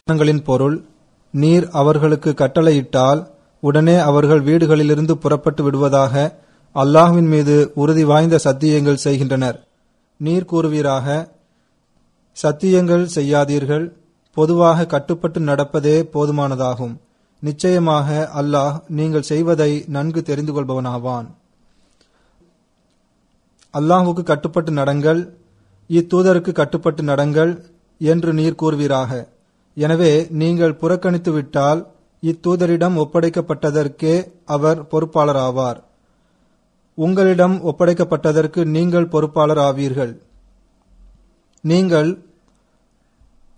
வசனங்களின் பொருள், நீர் அவர்களுக்கு கட்டளையிட்டால் உடனே அவர்கள் வீடுகளிலிருந்து புறப்பட்டு விடுவதாக அல்லாஹ்வின் மீது உறுதி வாய்ந்த சத்தியங்கள் செய்கின்றனர். நீர் கூறுவீராக, சத்தியங்கள் செய்யாதீர்கள், பொதுவாக கட்டுப்பட்டு நடப்பதே போதுமானதாகும். நிச்சயமாக அல்லாஹ் நீங்கள் செய்வதை நன்கு தெரிந்து கொள்பவனாவான். அல்லாஹுக்கு கட்டுப்பட்டு நடங்கள், இத்தூதருக்கு கட்டுப்பட்டு நடங்கள் என்று நீர் கூறுவீராக. எனவே நீங்கள் புறக்கணித்து விட்டால் இத்தூதரிடம் ஒப்படைக்கப்பட்டதற்கே அவர் பொறுப்பாளராவார். உங்களிடம் ஒப்படைக்கப்பட்டதற்கு நீங்கள் பொறுப்பாளர் ஆவீர்கள். நீங்கள்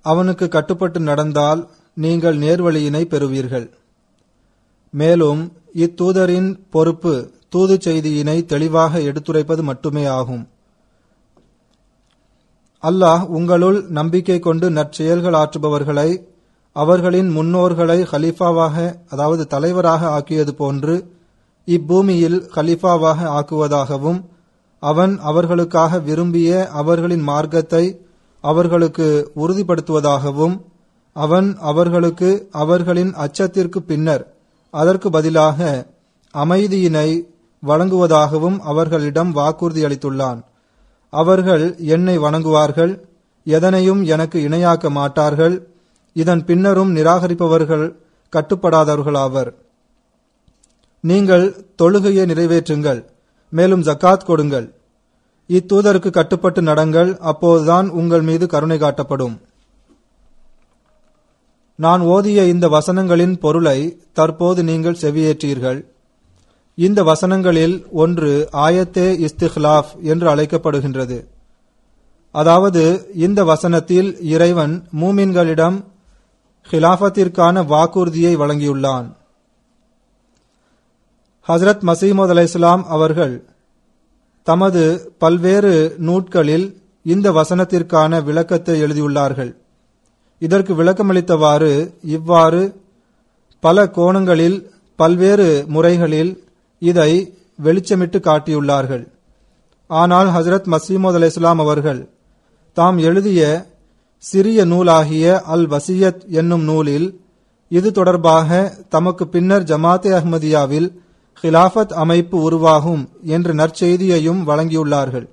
அவனுக்கு கட்டுப்பட்டு நடந்தால் நீங்கள் நேர்வழியினை பெறுவீர்கள். மேலும் இத்தூதரின் பொறுப்பு தூது செய்தியினை தெளிவாக எடுத்துரைப்பது மட்டுமே ஆகும். அல்லாஹ் உங்களுள் நம்பிக்கை கொண்டு நற்செயல்கள் ஆற்றுபவர்களை அவர்களின் முன்னோர்களை கலீஃபாவாக, அதாவது தலைவராக ஆக்கியது போன்று இப்பூமியில் கலீஃபாவாக ஆக்குவதாகவும், அவன் அவர்களுக்காக விரும்பிய அவர்களின் மார்க்கத்தை அவர்களுக்கு உறுதிப்படுத்துவதாகவும், அவன் அவர்களுக்கு அவர்களின் அச்சத்திற்கு பின்னர் அதற்கு பதிலாக அமைதியினை வழங்குவதாகவும் அவர்களிடம் வாக்குறுதி அளித்துள்ளான். அவர்கள் என்னை வணங்குவார்கள், எதனையும் எனக்கு இணையாக்க மாட்டார்கள், இதன் பின்னரும் நிராகரிப்பவர்கள் கட்டுப்படாதவர்களாவர். நீங்கள் தொழுகையை நிறைவேற்றுங்கள், மேலும் ஜக்காத் கொடுங்கள், இத்தூதருக்கு கட்டுப்பட்டு நடங்கள், அப்போதுதான் உங்கள் மீது கருணை காட்டப்படும். நான் ஓதிய இந்த வசனங்களின் பொருளை தற்போது நீங்கள் செவியேற்றீர்கள். இந்த வசனங்களில் ஒன்று ஆயத்தே இஸ்திஹ்லாஃப் என்று அழைக்கப்படுகின்றது. அதாவது இந்த வசனத்தில் இறைவன் மூமின்களிடம் ஹிலாஃபத்திற்கான வாக்குறுதியை வழங்கியுள்ளான். ஹஜ்ரத் மசீமது அலைஹிஸ்ஸலாம் அவர்கள் தமது பல்வேறு நூட்களில் இந்த வசனத்திற்கான விளக்கத்தை எழுதியுள்ளார்கள். இதற்கு விளக்கமளித்தவாறு இவ்வாறு பல கோணங்களில் பல்வேறு முறைகளில் இதை வெளிச்சமிட்டு காட்டியுள்ளார்கள். ஆனால் ஹஜ்ரத் மசீமது அலைஹிஸ்ஸலாம் அவர்கள் தாம் எழுதிய சிறிய நூலாகிய அல் வசியத் என்னும் நூலில் இது தொடர்பாக தமக்கு பின்னர் ஜமாத்தே அஹ்மதியாவில் ஹிலாஃபத் அமைப்பு உருவாகும் என்ற நற்செய்தியையும் வழங்கியுள்ளார்கள்.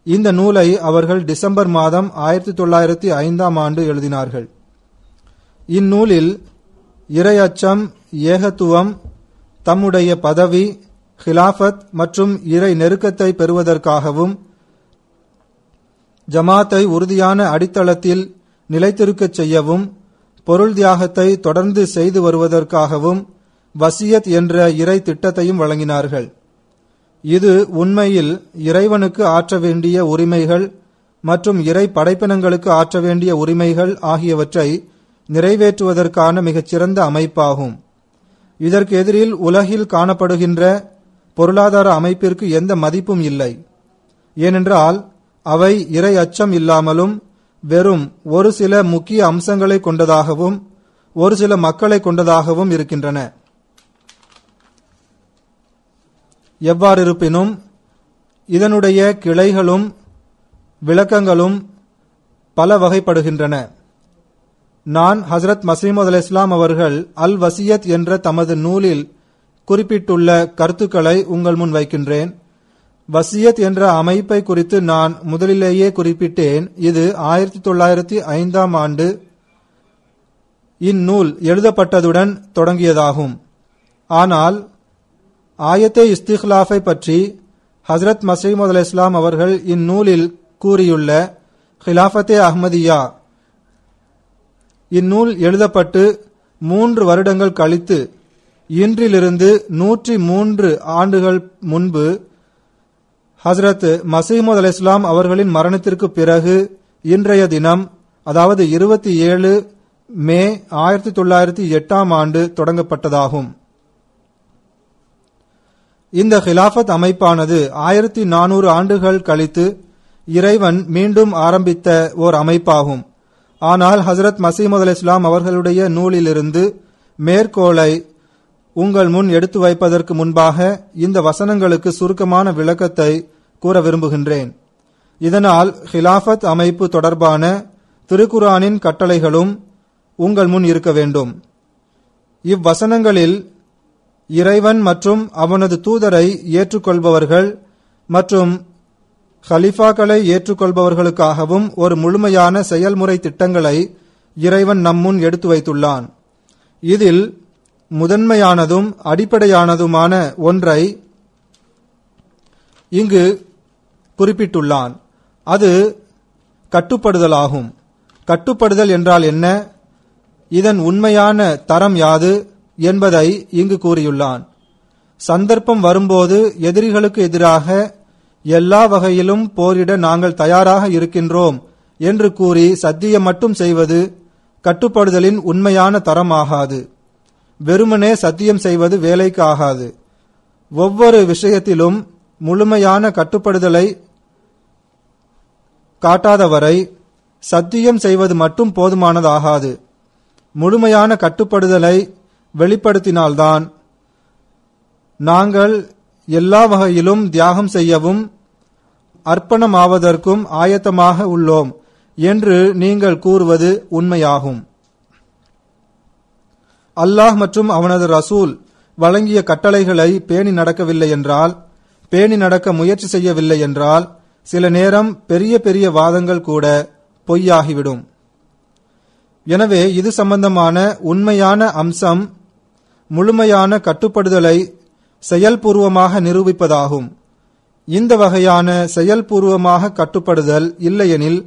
இந்த நூலை அவர்கள் டிசம்பர் மாதம் 1905 எழுதினார்கள். இந்நூலில் இறை அச்சம், ஏகத்துவம், தம்முடைய பதவி, ஹிலாஃபத் மற்றும் இறை நெருக்கத்தை பெறுவதற்காகவும், ஜமாத்தை உறுதியான அடித்தளத்தில் நிலைத்திருக்கச் செய்யவும், பொருள் தியாகத்தை தொடர்ந்து செய்து வருவதற்காகவும் வசியத் என்ற இறை திட்டத்தையும் வழங்கினார்கள். இது உண்மையில் இறைவனுக்கு ஆற்ற வேண்டிய உரிமைகள் மற்றும் இறை படைப்பினங்களுக்கு ஆற்ற வேண்டிய உரிமைகள் ஆகியவற்றை நிறைவேற்றுவதற்கான மிகச்சிறந்த அமைப்பாகும். இதற்கு எதிரில் உலகில் காணப்படுகின்ற பொருளாதார அமைப்பிற்கு எந்த மதிப்பும் இல்லை. ஏனென்றால் அவை இறை அச்சம் இல்லாமலும் வெறும் ஒரு சில முக்கிய அம்சங்களை கொண்டதாகவும் ஒரு சில மக்களை கொண்டதாகவும் இருக்கின்றன. எவ்வாறிருப்பினும் இதனுடைய கிளைகளும் விளக்கங்களும் பல வகைப்படுகின்றன. நான் ஹஜ்ரத் மசீமது அலைஹிஸ்ஸலாம் அவர்கள் அல் வசியத் என்ற தமது நூலில் குறிப்பிட்டுள்ள கருத்துக்களை உங்கள் முன் வைக்கின்றேன். வசியத் என்ற அமைப்பை குறித்து நான் முதலிலேயே குறிப்பிட்டேன். இது 1905 இந்நூல் எழுதப்பட்டதுடன் தொடங்கியதாகும். ஆனால் ஆயத்தே இஸ்திஹ்லாஃபை பற்றி ஹஜ்ரத் மசீமது அலைஹிஸ்ஸலாம் அவர்கள் இந்நூலில் கூறியுள்ள ஹிலாஃபத்தே அஹ்மதியா இந்நூல் எழுதப்பட்டு 3 வருடங்கள் கழித்து இன்றிலிருந்து 103 ஆண்டுகள் முன்பு ஹஜ்ரத் மசீமது அலைஹிஸ்ஸலாம் அவர்களின் மரணத்திற்கு பிறகு இன்றைய தினம், அதாவது 27 மே 1908 தொடங்கப்பட்டதாகும். இந்த ஹிலாஃபத் அமைப்பானது 1400 ஆண்டுகள் கழித்து இறைவன் மீண்டும் ஆரம்பித்த ஓர் அமைப்பாகும். ஆனால் ஹஜ்ரத் மசீமது அலைஹிஸ்ஸலாம் அவர்களுடைய நூலிலிருந்து மேற்கோளை உங்கள் முன் எடுத்து வைப்பதற்கு முன்பாக இந்த வசனங்களுக்கு சுருக்கமான விளக்கத்தை கூற விரும்புகின்றேன். இதனால் ஹிலாஃபத் அமைப்பு தொடர்பான திருக்குர்ஆனின் கட்டளைகளும் உங்கள் முன் இருக்க வேண்டும். இவ்வசனங்களில் இறைவன் மற்றும் அவனது தூதரை ஏற்றுக்கொள்பவர்கள் மற்றும் ஹலிஃபாக்களை ஏற்றுக்கொள்பவர்களுக்காகவும் ஒரு முழுமையான செயல்முறை திட்டங்களை இறைவன் நம்முன் எடுத்து வைத்துள்ளான். இதில் முதன்மையானதும் அடிப்படையானதுமான ஒன்றை இங்கு குறிப்பிட்டுள்ளான். அது கட்டுப்படுதலாகும். கட்டுப்படுதல் என்றால் என்ன, இதன் உண்மையான தரம் யாது என்பதை இங்கு கூறியுள்ளான். சந்தர்ப்பம் வரும்போது எதிரிகளுக்கு எதிராக எல்லா வகையிலும் போரிட நாங்கள் தயாராக இருக்கின்றோம் என்று கூறி சத்தியம் மட்டும் செய்வது கட்டுப்படுதலின் உண்மையான தரம் ஆகாது. வெறுமனே சத்தியம் செய்வது வேலைக்கு ஆகாது. ஒவ்வொரு விஷயத்திலும் முழுமையான கட்டுப்படுதலை காட்டாதவரை சத்தியம் செய்வது மட்டும் போதுமானதாகாது. முழுமையான கட்டுப்படுதலை வெளிப்படுத்தினால்தான் நாங்கள் எல்லா வகையிலும் தியாகம் செய்யவும் அர்ப்பணமாவதற்கும் ஆயத்தமாக உள்ளோம் என்று நீங்கள் கூறுவது உண்மையாகும். அல்லாஹ் மற்றும் அவனது ரசூல் வழங்கிய கட்டளைகளை பேணி நடக்கவில்லை என்றால், பேணி நடக்க முயற்சி செய்யவில்லை என்றால், சில நேரம் பெரிய பெரிய வாதங்கள் கூட பொய்யாகிவிடும். எனவே இது சம்பந்தமான உண்மையான அம்சம் முழுமையான கட்டுப்படுதலை செயல்பூர்வமாக நிரூபிப்பதாகும். இந்த வகையான செயல்பூர்வமாக கட்டுப்படுதல் இல்லையெனில்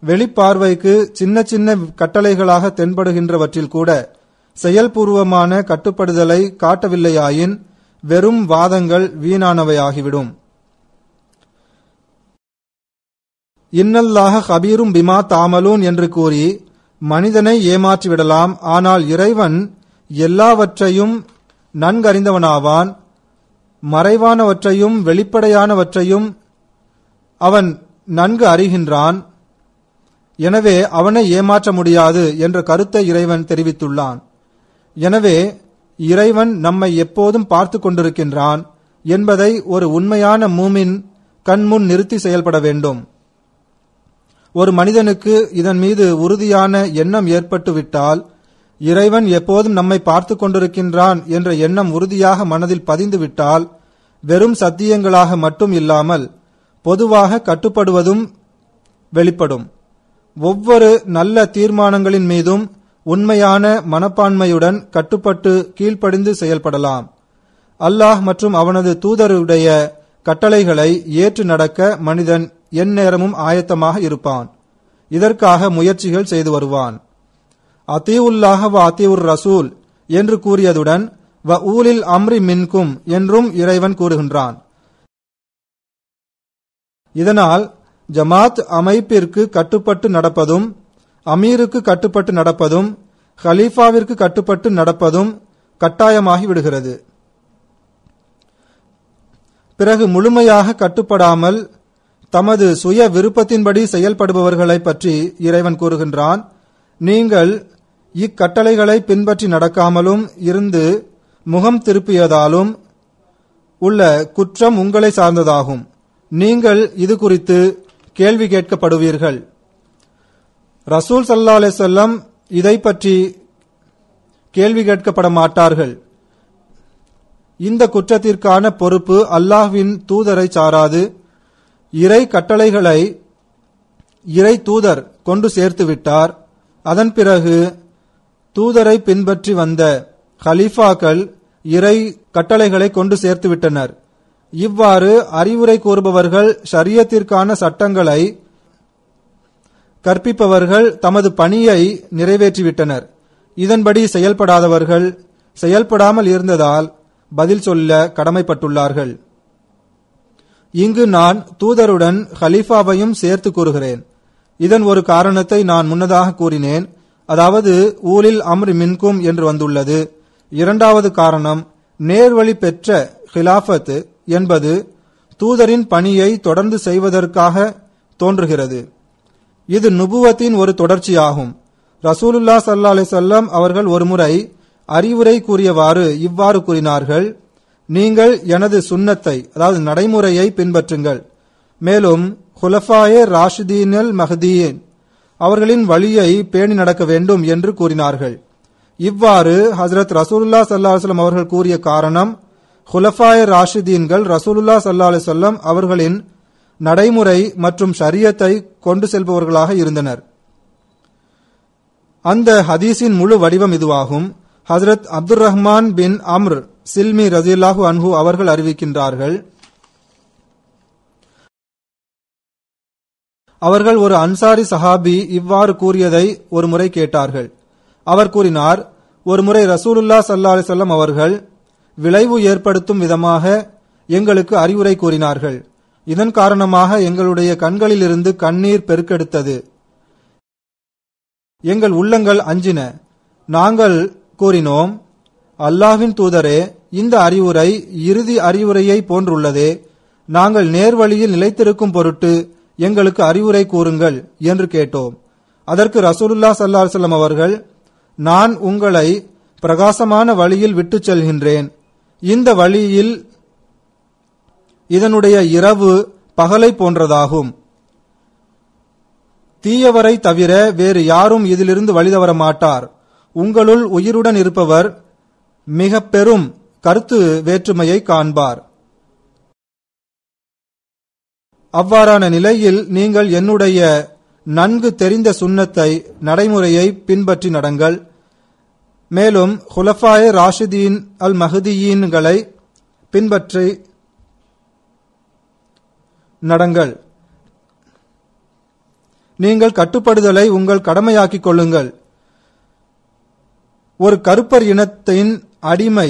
வெளிப்பார்வைக்கு சின்ன சின்ன கட்டளைகளாக தென்படுகின்றவற்றில் கூட செயல்பூர்வமான கட்டுப்படுதலை காட்டவில்லையாயின் வெறும் வாதங்கள் வீணானவையாகிவிடும். இன்னல்லாஹ ஹபீரும் பிமா தாமலூன் என்று கூறி மனிதனை ஏமாற்றிவிடலாம். ஆனால் இறைவன் எல்லாவற்றையும் நன்கறிந்தவனாவான். மறைவானவற்றையும் வெளிப்படையானவற்றையும் அவன் நன்கு அறிகின்றான். எனவே அவனை ஏமாற்ற முடியாது என்ற கருத்தை இறைவன் தெரிவித்துள்ளான். எனவே இறைவன் நம்மை எப்போதும் பார்த்து கொண்டிருக்கின்றான் என்பதை ஒரு உண்மையான மூமின் கண்முன் நிறுத்தி செயல்பட வேண்டும். ஒரு மனிதனுக்கு இதன் மீது உறுதியான எண்ணம் ஏற்பட்டுவிட்டால், இறைவன் எப்போதும் நம்மை பார்த்து கொண்டிருக்கின்றான் என்ற எண்ணம் உறுதியாக மனதில் பதிந்துவிட்டால், வெறும் சத்தியங்களாக மட்டும் இல்லாமல் பொதுவாக கட்டுப்படுவதும் வெளிப்படும். ஒவ்வொரு நல்ல தீர்மானங்களின் மீதும் உண்மையான மனப்பான்மையுடன் கட்டுப்பட்டு கீழ்ப்படிந்து செயல்படலாம். அல்லாஹ் மற்றும் அவனது தூதருடைய கட்டளைகளை ஏற்று நடக்க மனிதன் எந்நேரமும் ஆயத்தமாக இருப்பான். இதற்காக முயற்சிகள் செய்து வருவான். அத்தீவுல்லாஹ வ அத்தீவுர் ரசூல் என்று கூறியதுடன் வ ஊலில் அம்ரி மின்கும் என்றும் இறைவன் கூறுகின்றான். இதனால் ஜமாத் அமைப்பிற்கு கட்டுப்பட்டு நடப்பதும், அமீருக்கு கட்டுப்பட்டு நடப்பதும், ஹலீஃபாவிற்கு கட்டுப்பட்டு நடப்பதும் கட்டாயமாகி விடுகிறது. பிறகு முழுமையாக கட்டுப்படாமல் தமது சுய விருப்பத்தின்படி செயல்படுபவர்களை பற்றி இறைவன் கூறுகின்றான். நீங்கள் இக்கட்டளைகளை பின்பற்றி நடக்காமலும் இருந்து முகம் திருப்பியதாலும் உள்ள குற்றம் உங்களை சார்ந்ததாகும். நீங்கள் இது குறித்து கேள்வி கேட்கப்படுவீர்கள். ரசூல் ஸல்லல்லாஹு அலைஹி வஸல்லம் இதை பற்றி கேள்வி கேட்கப்பட மாட்டார்கள். இந்த குற்றத்திற்கான பொறுப்பு அல்லாஹ்வின் தூதரை சாராது. இறை கட்டளைகளை இறை தூதர் கொண்டு சேர்த்து விட்டார். அதன் பிறகு தூதரை பின்பற்றி வந்த ஹலீஃபாக்கள் இறை கட்டளைகளை கொண்டு சேர்த்து விட்டனர். இவ்வாறு அறிவுரை கூறுபவர்கள், ஷரியத்திற்கான சட்டங்களை கற்பிப்பவர்கள் தமது பணியை நிறைவேற்றிவிட்டனர். இதன்படி செயல்படாதவர்கள் செயல்படாமல் இருந்ததால் பதில் சொல்ல கடமைப்பட்டுள்ளார்கள். இங்கு நான் தூதருடன் ஹலீஃபாவையும் சேர்த்து கூறுகிறேன். இதன் ஒரு காரணத்தை நான் முன்னதாக கூறினேன். அதாவது ஊலில் அம்ரி மின்கும் என்று வந்துள்ளது. இரண்டாவது காரணம், நேர்வழி பெற்ற ஹிலாஃபத் என்பது தூதரின் பணியை தொடர்ந்து செய்வதற்காக தோன்றுகிறது. இது நுபுவத்தின் ஒரு தொடர்ச்சியாகும். ரசூலுல்லாஹ் ஸல்லல்லாஹு அலைஹி வஸல்லம் அவர்கள் ஒருமுறை அறிவுரை கூறியவாறு இவ்வாறு கூறினார்கள்: நீங்கள் எனது சுன்னத்தை, அதாவது நடைமுறையை பின்பற்றுங்கள். மேலும் ஹுலஃபாயே ராஷிதீனல் மஹ்தியின் அவர்களின் வழியை பேணி நடக்க வேண்டும் என்று கூறினார்கள். இவ்வாறு ஹஜ்ரத் ரசூலுல்லாஹ் ஸல்லல்லாஹு அலைஹி வஸல்லம் அவர்கள் கூறிய காரணம், ஹுலஃபாயே ராஷிதீன்கள் ரசூலுல்லாஹ் ஸல்லல்லாஹு அலைஹி வஸல்லம் அவர்களின் நடைமுறை மற்றும் ஷரியத்தை கொண்டு செல்பவர்களாக இருந்தனர். அந்த ஹதீஸின் முழு வடிவம் இதுவாகும். ஹஜ்ரத் அப்துர் ரஹ்மான் பின் அம்ர் சில்மி ரலியல்லாஹு அன்ஹு அவர்கள் அறிவிக்கின்றார்கள், அவர்கள் ஒரு அன்சாரி சஹாபி இவ்வாறு கூறியதை ஒரு முறை கேட்டார்கள். அவர் கூறினார், ஒரு முறை ரசூலுல்லாஹ் ஸல்லல்லாஹு அலைஹி வஸல்லம் அவர்கள் விளைவு ஏற்படுத்தும் விதமாக எங்களுக்கு அறிவுரை கூறினார்கள். இதன் காரணமாக எங்களுடைய கண்களிலிருந்து கண்ணீர் பெருக்கெடுத்தது. எங்கள் உள்ளங்கள் அஞ்சின. நாங்கள் கூறினோம், அல்லாஹ்வின் தூதரே, இந்த அறிவுரை இறுதி அறிவுரையை போன்றுள்ளதே. நாங்கள் நேர்வழியில் நிலைத்திருக்கும் பொருட்டு எங்களுக்கு அறிவுரை கூறுங்கள் என்று கேட்டோம். அதற்கு ரசூலுல்லாஹ் ஸல்லல்லாஹு அலைஹி வஸல்லம் அவர்கள், நான் உங்களை பிரகாசமான வழியில் விட்டுச் செல்கின்றேன். இந்த வழியில் இதனுடைய இரவு பகலை போன்றதாகும். தீயவரை தவிர வேறு யாரும் இதிலிருந்து வழிதவர மாட்டார். உங்களுள் உயிருடன் இருப்பவர் மிக பெரும் கருத்து வேற்றுமையை காண்பார். அவ்வாறான நிலையில் நீங்கள் என்னுடைய நன்கு தெரிந்த சுன்னத்தை நடைமுறையை பின்பற்றி நடங்கள். மேலும் ஹுலஃபாயே ராஷிதீன் அல் மஹ்தியீன்களை பின்பற்றி நடங்கள். நீங்கள் கட்டுப்படுதலை உங்கள் கடமையாக்கிக் கொள்ளுங்கள். ஒரு கருப்பர் இனத்தின் அடிமை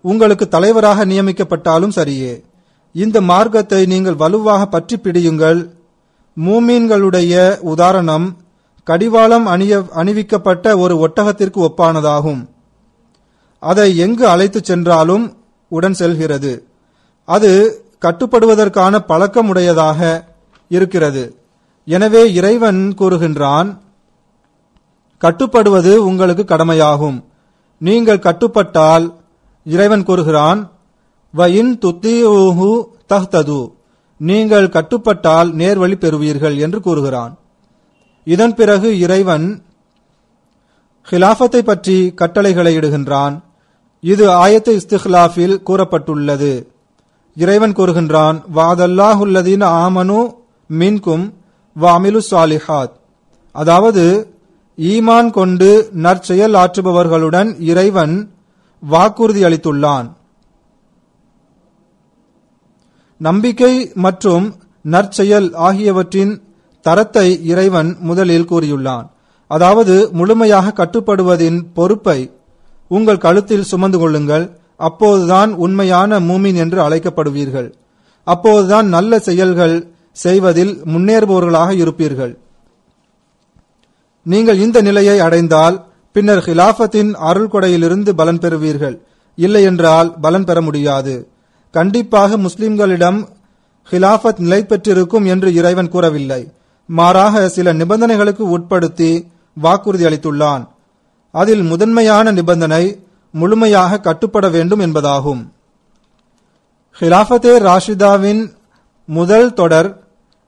உங்களுக்கு தலைவராக நியமிக்கப்பட்டாலும் சரியே, இந்த மார்க்கத்தை நீங்கள் வலுவாக பற்றி பிடியுங்கள். மூமீன்களுடைய உதாரணம் கடிவாளம் அணிவிக்கப்பட்ட ஒரு ஒட்டகத்திற்கு ஒப்பானதாகும். அதை எங்கு அழைத்துச் சென்றாலும் உடன் செல்கிறது. அது கட்டுப்படுவதற்கான பழக்கமுடையதாக இருக்கிறது. எனவே இறைவன் கூறுகின்றான், கட்டுப்படுவது உங்களுக்கு கடமையாகும். நீங்கள் கட்டுப்பட்டால், இறைவன் கூறுகிறான், வஇன் துத்தீஊஹு தஹ்தது, நீங்கள் கட்டுப்பட்டால் நேர்வழி பெறுவீர்கள் என்று கூறுகிறான். இதன் பிறகு இறைவன் ஹிலாஃபத்தை பற்றி கட்டளைகளை இடுகின்றான். இது ஆயத்து இஸ்திக்லாஃபில் கூறப்பட்டுள்ளது. இறைவன் கூறுகின்றான், வஅதல்லாஹுல்லதீன ஆமனு மின்கும் வஅமிலு ஸாலிஹாத், அதாவது ஈமான் கொண்டு நற்செயல் ஆற்றுபவர்களுடன் இறைவன் வாக்குறுதி அளித்துள்ளான். நம்பிக்கை மற்றும் நற்செயல் ஆகியவற்றின் தரத்தை இறைவன் முதலில் கூறியுள்ளான். அதாவது முழுமையாக கட்டுப்படுவதின் பொறுப்பை உங்கள் கழுத்தில் சுமந்து கொள்ளுங்கள். அப்போதுதான் உண்மையான மூமின் என்று அழைக்கப்படுவீர்கள். அப்போதுதான் நல்ல செயல்கள் செய்வதில் முன்னேறுபவர்களாக இருப்பீர்கள். நீங்கள் இந்த நிலையை அடைந்தால் பின்னர் ஹிலாஃபத்தின் அருள் கொடையிலிருந்து பலன் பெறுவீர்கள். இல்லையென்றால் பலன் பெற முடியாது. கண்டிப்பாக முஸ்லிம்களிடம் ஹிலாஃபத் நிலை பெற்றிருக்கும் என்று இறைவன் கூறவில்லை. மாறாக சில நிபந்தனைகளுக்கு உட்படுத்தி வாக்குறுதி அளித்துள்ளான். அதில் முதன்மையான நிபந்தனை முழுமையாக கட்டுப்பட வேண்டும் என்பதாகும். ஹிலாஃபத்தே ராஷிதாவின் முதல் தொடர்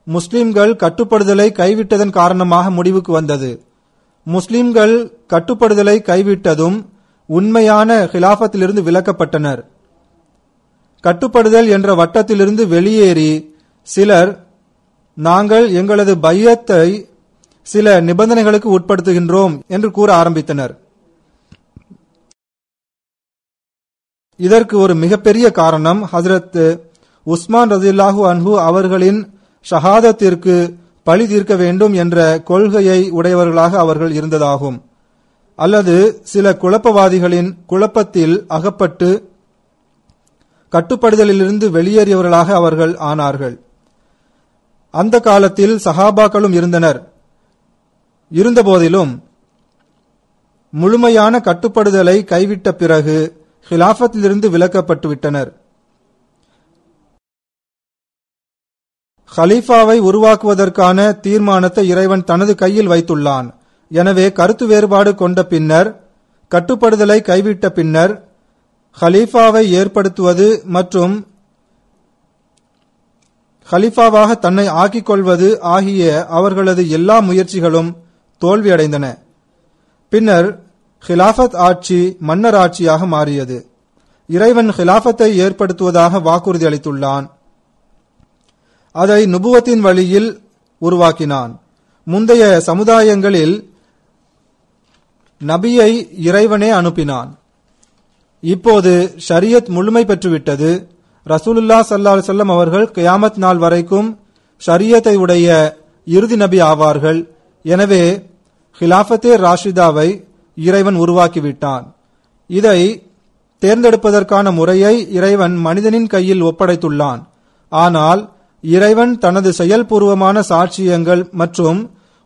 முஸ்லிம்கள் கட்டுப்படுதலை கைவிட்டதன் காரணமாக முடிவுக்கு வந்தது. முஸ்லிம்கள் கட்டுப்படுதலை கைவிட்டதும் உண்மையான ஹிலாஃபத்திலிருந்து விலக்கப்பட்டனர். கட்டுப்படுதல் என்ற வட்டத்திலிருந்து வெளியேறி சிலர், நாங்கள் எங்களது பையத்தை சில நிபந்தனைகளுக்கு உட்படுத்துகின்றோம் என்று கூற ஆரம்பித்தனர். இதற்கு ஒரு மிகப்பெரிய காரணம் ஹஜ்ரத் உஸ்மான் ரலியல்லாஹு அன்ஹு அவர்களின் ஷஹாதத்திற்கு பழி தீர்க்க வேண்டும் என்ற கொள்கையை உடையவர்களாக அவர்கள் இருந்ததாகும். அல்லது சில குழப்பவாதிகளின் குழப்பத்தில் அகப்பட்டு கட்டுப்படுதலிலிருந்து வெளியேறியவர்களாக அவர்கள் ஆனார்கள். அந்த காலத்தில் சஹாபாக்களும் இருந்தனர். இருந்தபோதிலும் முழுமையான கட்டுப்படுதலை கைவிட்ட பிறகு ஹிலாஃபத்திலிருந்து விலக்கப்பட்டு விட்டனர். ஹலீஃபாவை உருவாக்குவதற்கான தீர்மானத்தை இறைவன் தனது கையில் வைத்துள்ளான். எனவே கருத்து வேறுபாடு கொண்ட பின்னர், கட்டுப்படுதலை கைவிட்ட பின்னர் ஹலீஃபாவை ஏற்படுத்துவது மற்றும் ஹலிஃபாவாக தன்னை ஆக்கிக் கொள்வது ஆகிய அவர்களது எல்லா முயற்சிகளும் தோல்வியடைந்தன. பின்னர் ஹிலாஃபத் ஆட்சி மன்னர் ஆட்சியாக மாறியது. இறைவன் ஹிலாஃபத்தை ஏற்படுத்துவதாக வாக்குறுதி அளித்துள்ளான். அதை நுபுவத்தின் வழியில் உருவாக்கினான். முந்தைய சமுதாயங்களில் நபியை இறைவனே அனுப்பினான். இப்போது ஷரியத் முழுமை பெற்றுவிட்டது. ரசூலுல்லாஹ் ஸல்லல்லாஹு அலைஹி வஸல்லம் அவர்கள் கியாமத் நாள் வரைக்கும் ஷரியத்தை உடைய இறுதி நபி ஆவார்கள். எனவே ஹிலாஃபத்தே ராஷிதாவை இறைவன் உருவாக்கிவிட்டான். இதை தேர்ந்தெடுப்பதற்கான முறையை இறைவன் மனிதனின் கையில் ஒப்படைத்துள்ளான். ஆனால் இறைவன் தனது செயல்பூர்வமான சாட்சியங்கள் மற்றும்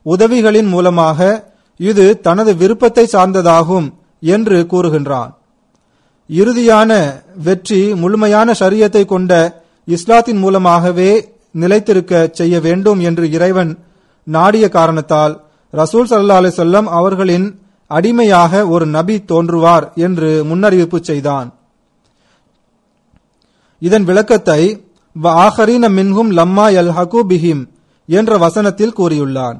உதவிகளின் மூலமாக இது தனது விருப்பத்தை சார்ந்ததாகும் என்று கூறுகின்றான். இறுதியான வெற்றி முழுமையான ஷரியத்தை கொண்ட இஸ்லாத்தின் மூலமாகவே நிலைத்திருக்க செய்ய வேண்டும் என்று இறைவன் நாடிய காரணத்தால் ரசூல் ஸல்லல்லாஹு அலைஹி வஸல்லம் அவர்களின் அடிமையாக ஒரு நபி தோன்றுவார் என்று முன்னறிவிப்பு செய்தான். இதன் விளக்கத்தை வஆஹரீன மின்ஹும் லம்மா யல்ஹகு பிஹிம் என்ற வசனத்தில் கூறியுள்ளான்.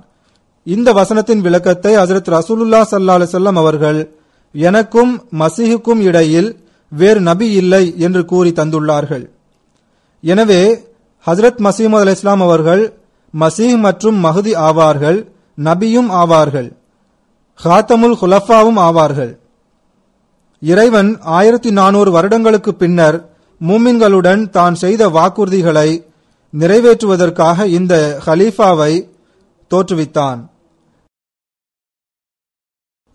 இந்த வசனத்தின் விளக்கத்தை ஹஜ்ரத் ரசூலுல்லாஹ் ஸல்லல்லாஹு அலைஹி வஸல்லம் அவர்கள் எனக்கும் மசீஹுக்கும் இடையில் வேறு நபி இல்லை என்று கூறி தந்துள்ளார்கள். எனவே ஹஜ்ரத் மசீஹ் மவ்ஊத் அலைஹிஸ்ஸலாம் அவர்கள் மசீஹ் மற்றும் மஹ்தி ஆவார்கள், நபியும் ஆவார்கள், ஹாத்தமுல் குலஃபாவும் ஆவார்கள். இறைவன் 1400 வருடங்களுக்கு பின்னர் மூமின்களுடன் தான் செய்த வாக்குறுதிகளை நிறைவேற்றுவதற்காக இந்த ஹலீஃபாவை தோற்றுவித்தான்.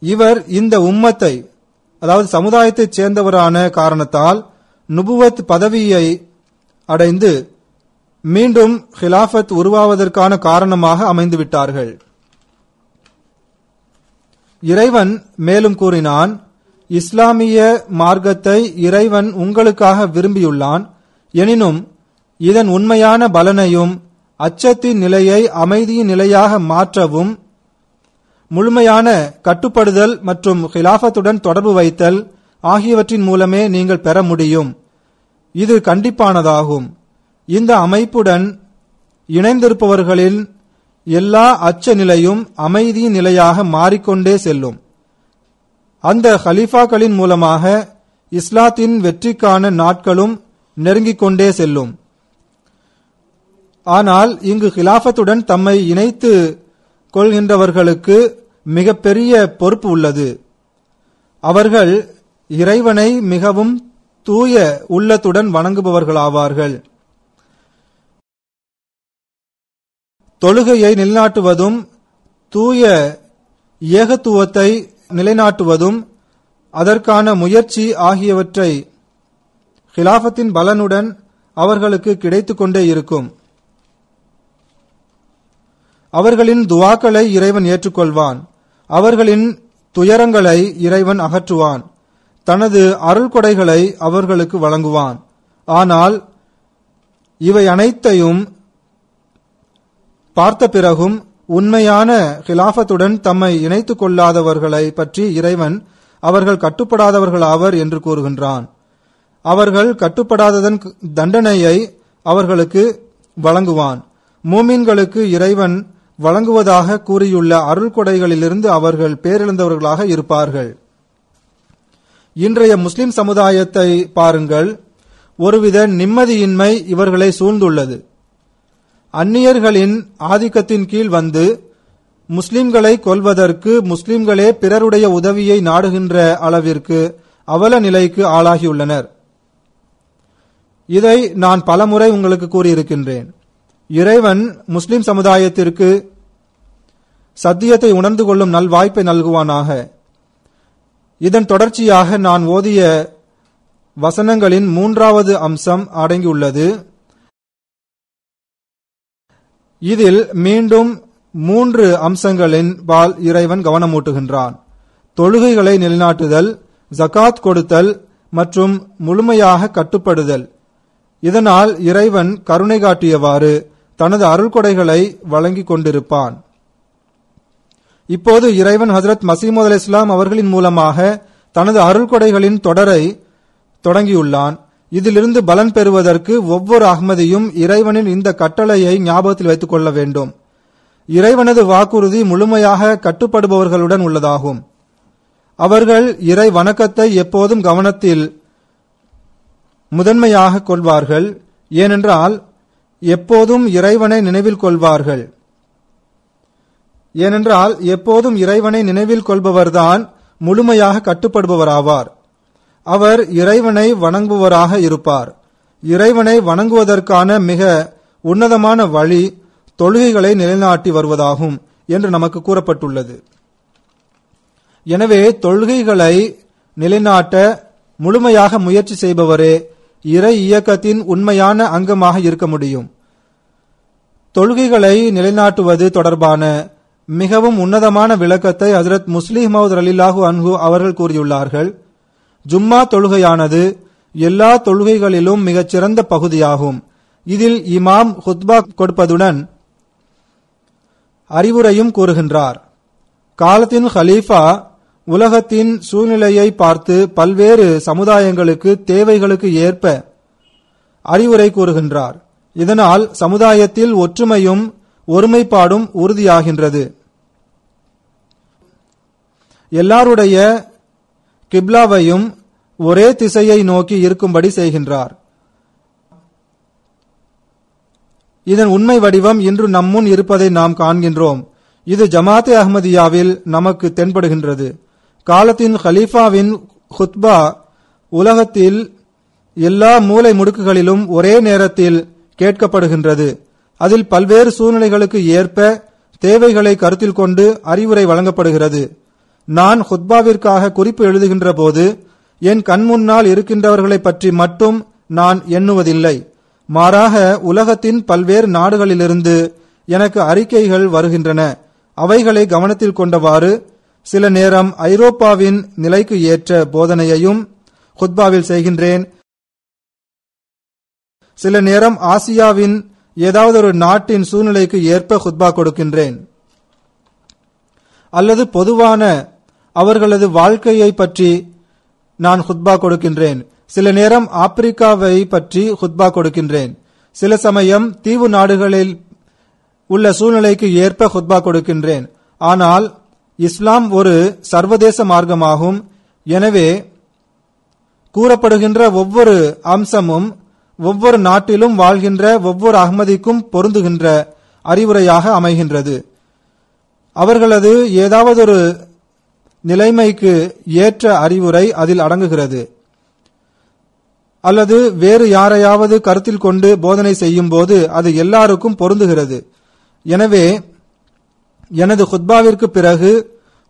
இவர் இந்த உம்மத்தை, அதாவது சமுதாயத்தைச் சேர்ந்தவரான காரணத்தால் நுபுவத் பதவியை அடைந்து மீண்டும் ஹிலாஃபத் உருவாவதற்கான காரணமாக அமைந்துவிட்டார்கள். இறைவன் மேலும் கூறினான், இஸ்லாமிய மார்க்கத்தை இறைவன் உங்களுக்காக விரும்பியுள்ளான். எனினும் இதன் உண்மையான பலனையும் அச்சத்தின் நிலையை அமைதியின் நிலையாக மாற்றவும் முழுமையான கட்டுப்படுதல் மற்றும் ஹிலாஃபத்துடன் தொடர்பு வைத்தல் ஆகியவற்றின் மூலமே நீங்கள் பெற முடியும். இது கண்டிப்பானதாகும். இந்த அமைப்புடன் இணைந்திருப்பவர்களின் எல்லா அச்ச நிலையும் அமைதியின் நிலையாக மாறிக்கொண்டே செல்லும். அந்த ஹலீஃபாக்களின் மூலமாக இஸ்லாத்தின் வெற்றிக்கான நாட்களும் நெருங்கிக் கொண்டே செல்லும். ஆனால் இங்கு ஹிலாஃபத்துடன் தம்மை இணைத்து கொள்கின்றவர்களுக்கு மிகப்பெரிய பொறுப்பு உள்ளது. அவர்கள் இறைவனை மிகவும் தூய உள்ளத்துடன் வணங்குபவர்களாவார்கள். தொழுகையை நிலைநாட்டுவதும் தூய ஏகத்துவத்தை நிலைநாட்டுவதும் அதற்கான முயற்சி ஆகியவற்றை ஹிலாஃபத்தின் பலனுடன் அவர்களுக்கு கிடைத்துக் கொண்டே இருக்கும். அவர்களின் துஆக்களை இறைவன் ஏற்றுக்கொள்வான். அவர்களின் துயரங்களை இறைவன் அகற்றுவான். தனது அருள் கொடைகளை அவர்களுக்கு வழங்குவான். ஆனால் இவை அனைத்தையும் பார்த்த பிறகும் உண்மையான ஹிலாஃபத்துடன் தம்மை இணைத்துக் கொள்ளாதவர்களை பற்றி இறைவன் அவர்கள் கட்டுப்படாதவர்களாவர் என்று கூறுகின்றான். அவர்கள் கட்டுப்படாததன் தண்டனையை அவர்களுக்கு வழங்குவான். மூமின்களுக்கு இறைவன் வழங்குவதாக கூறியுள்ள அருள் கொடைகளிலிருந்து அவர்கள் பேரிழந்தவர்களாக இருப்பார்கள். இன்றைய முஸ்லிம் சமுதாயத்தை பாருங்கள். ஒருவித நிம்மதியின்மை இவர்களை சூழ்ந்துள்ளது. அந்நியர்களின் ஆதிக்கத்தின் கீழ் வந்து முஸ்லிம்களை கொல்வதற்கு முஸ்லிம்களே பிறருடைய உதவியை நாடுகின்ற அளவிற்கு அவல நிலைக்கு ஆளாகியுள்ளனர். இதை நான் பலமுறை உங்களுக்கு கூறியிருக்கின்றேன். இறைவன் முஸ்லிம் சமுதாயத்திற்கு சத்தியத்தை உணர்ந்து கொள்ளும் நல்வாய்ப்பை நல்குவானாக. இதன் தொடர்ச்சியாக நான் ஓதிய வசனங்களின் 3வது அம்சம் அடங்கியுள்ளது. இதில் மீண்டும் 3 அம்சங்களின் பால் இறைவன் கவனமூட்டுகின்றான். தொழுகைகளை நிலைநாட்டுதல், ஜகாத் கொடுத்தல் மற்றும் முழுமையாக கட்டுப்படுதல். இதனால் இறைவன் கருணை காட்டியவாறு தனது அருள்கொடைகளை வழங்கிக் கொண்டிருப்பான். இப்போது இறைவன் ஹஜ்ரத் மஸீஹ் மவ்ஊத் அலைஹிஸ்ஸலாம் அவர்களின் மூலமாக தனது அருள்கொடைகளின் தொடரை தொடங்கியுள்ளான். இதிலிருந்து பலன் பெறுவதற்கு ஒவ்வொரு அஹ்மதியும் இறைவனின் இந்த கட்டளையை ஞாபகத்தில் வைத்துக் கொள்ள வேண்டும். இறைவனது வாக்குறுதி முழுமையாக கட்டுப்படுபவர்களுடன் உள்ளதாகும். அவர்கள் இறை வணக்கத்தை எப்போதும் கவனத்தில் முதன்மையாக கொள்வார்கள். ஏனென்றால் எப்போதும் இறைவனை நினைவில் கொள்வார்கள். எப்போதும் இறைவனை நினைவில் கொள்பவர்தான் முழுமையாக கட்டுப்படுபவராவார். அவர் இறைவனை வணங்குபவராக இருப்பார். இறைவனை வணங்குவதற்கான மிக உன்னதமான வழி தொழுகைகளை நிலைநாட்டி வருவதாகும் என்று நமக்கு கூறப்பட்டுள்ளது. எனவே தொழுகைகளை நிலைநாட்ட முழுமையாக முயற்சி செய்பவரே இறை இயக்கத்தின் உண்மையான அங்கமாக இருக்க முடியும். தொழுகைகளை நிலைநாட்டுவது தொடர்பான மிகவும் உன்னதமான விளக்கத்தை ஹஜ்ரத் முஸ்லிம் மவ்ஊத் ரலியல்லாஹு அன்ஹு அவர்கள் கூறியுள்ளார்கள். ஜும்மா தொழுகையானது எல்லா தொழுகைகளிலும் மிகச் சிறந்த பகுதியாகும். இதில் இமாம் ஹுத்பா கொடுப்பதுடன் அறிவுரையும் கூறுகின்றார். காலத்தின் ஹலீஃபா உலகத்தின் சூழ்நிலையை பார்த்து பல்வேறு சமுதாயங்களுக்கு தேவைகளுக்கு ஏற்ப அறிவுரை கூறுகின்றார். இதனால் சமுதாயத்தில் ஒற்றுமையும் ஒருமைப்பாடும் உறுதியாகின்றது. எல்லாருடைய கிப்லாவையும் ஒரே திசையை நோக்கி இருக்கும்படி செய்கின்றார். இதன் உண்மை வடிவம் இன்று நம்முன் இருப்பதை நாம் காண்கின்றோம். இது ஜமாத்தே அஹ்மதியாவில் நமக்கு தென்படுகின்றது. காலத்தின் ஹலீஃபாவின் ஹுத்பா உலகத்தில் எல்லா மூலை முடுக்குகளிலும் ஒரே நேரத்தில் கேட்கப்படுகின்றது. அதில் பல்வேறு சூழ்நிலைகளுக்கு ஏற்ப தேவைகளை கருத்தில் கொண்டு அறிவுரை வழங்கப்படுகிறது. நான் ஹுத்பாவிற்காக குறிப்பு எழுதுகின்ற போது என் கண் முன்னால் இருக்கின்றவர்களை பற்றி மட்டும் நான் எண்ணுவதில்லை. மாறாக உலகத்தின் பல்வேறு நாடுகளிலிருந்து எனக்கு அறிக்கைகள் வருகின்றன. அவைகளை கவனத்தில் கொண்டவாறு சில நேரம் ஐரோப்பாவின் நிலைக்கு ஏற்ற போதனையையும் ஹுத்பாவில் செய்கின்றேன். சில நேரம் ஆசியாவின் ஏதாவது ஒரு நாட்டின் சூழ்நிலைக்கு ஏற்ப ஹுத்பா கொடுக்கின்றேன். அல்லது பொதுவான அவர்களது வாழ்க்கையை பற்றி நான் ஹுத்பா கொடுக்கின்றேன். சில நேரம் ஆப்பிரிக்காவை பற்றி ஹுத்பா கொடுக்கின்றேன். சில சமயம் தீவு நாடுகளில் உள்ள சூழ்நிலைக்கு ஏற்ப ஹுத்பா கொடுக்கின்றேன். ஆனால் இஸ்லாம் ஒரு சர்வதேச மார்க்கமாகும். எனவே கூறப்படுகின்ற ஒவ்வொரு அம்சமும் ஒவ்வொரு நாட்டிலும் வாழ்கின்ற ஒவ்வொரு அஹ்மதிக்கும் பொருந்துகின்ற அறிவுரையாக அமைகின்றது. அவர்களது ஏதாவது ஒரு நிலைமைக்கு ஏற்ற அறிவுரை அதில் அடங்குகிறது. அல்லது வேறு யாரையாவது கருத்தில் கொண்டு போதனை செய்யும் போது அது எல்லாருக்கும் பொருந்துகிறது. எனவே எனது ஹுத்பாவிற்கு பிறகு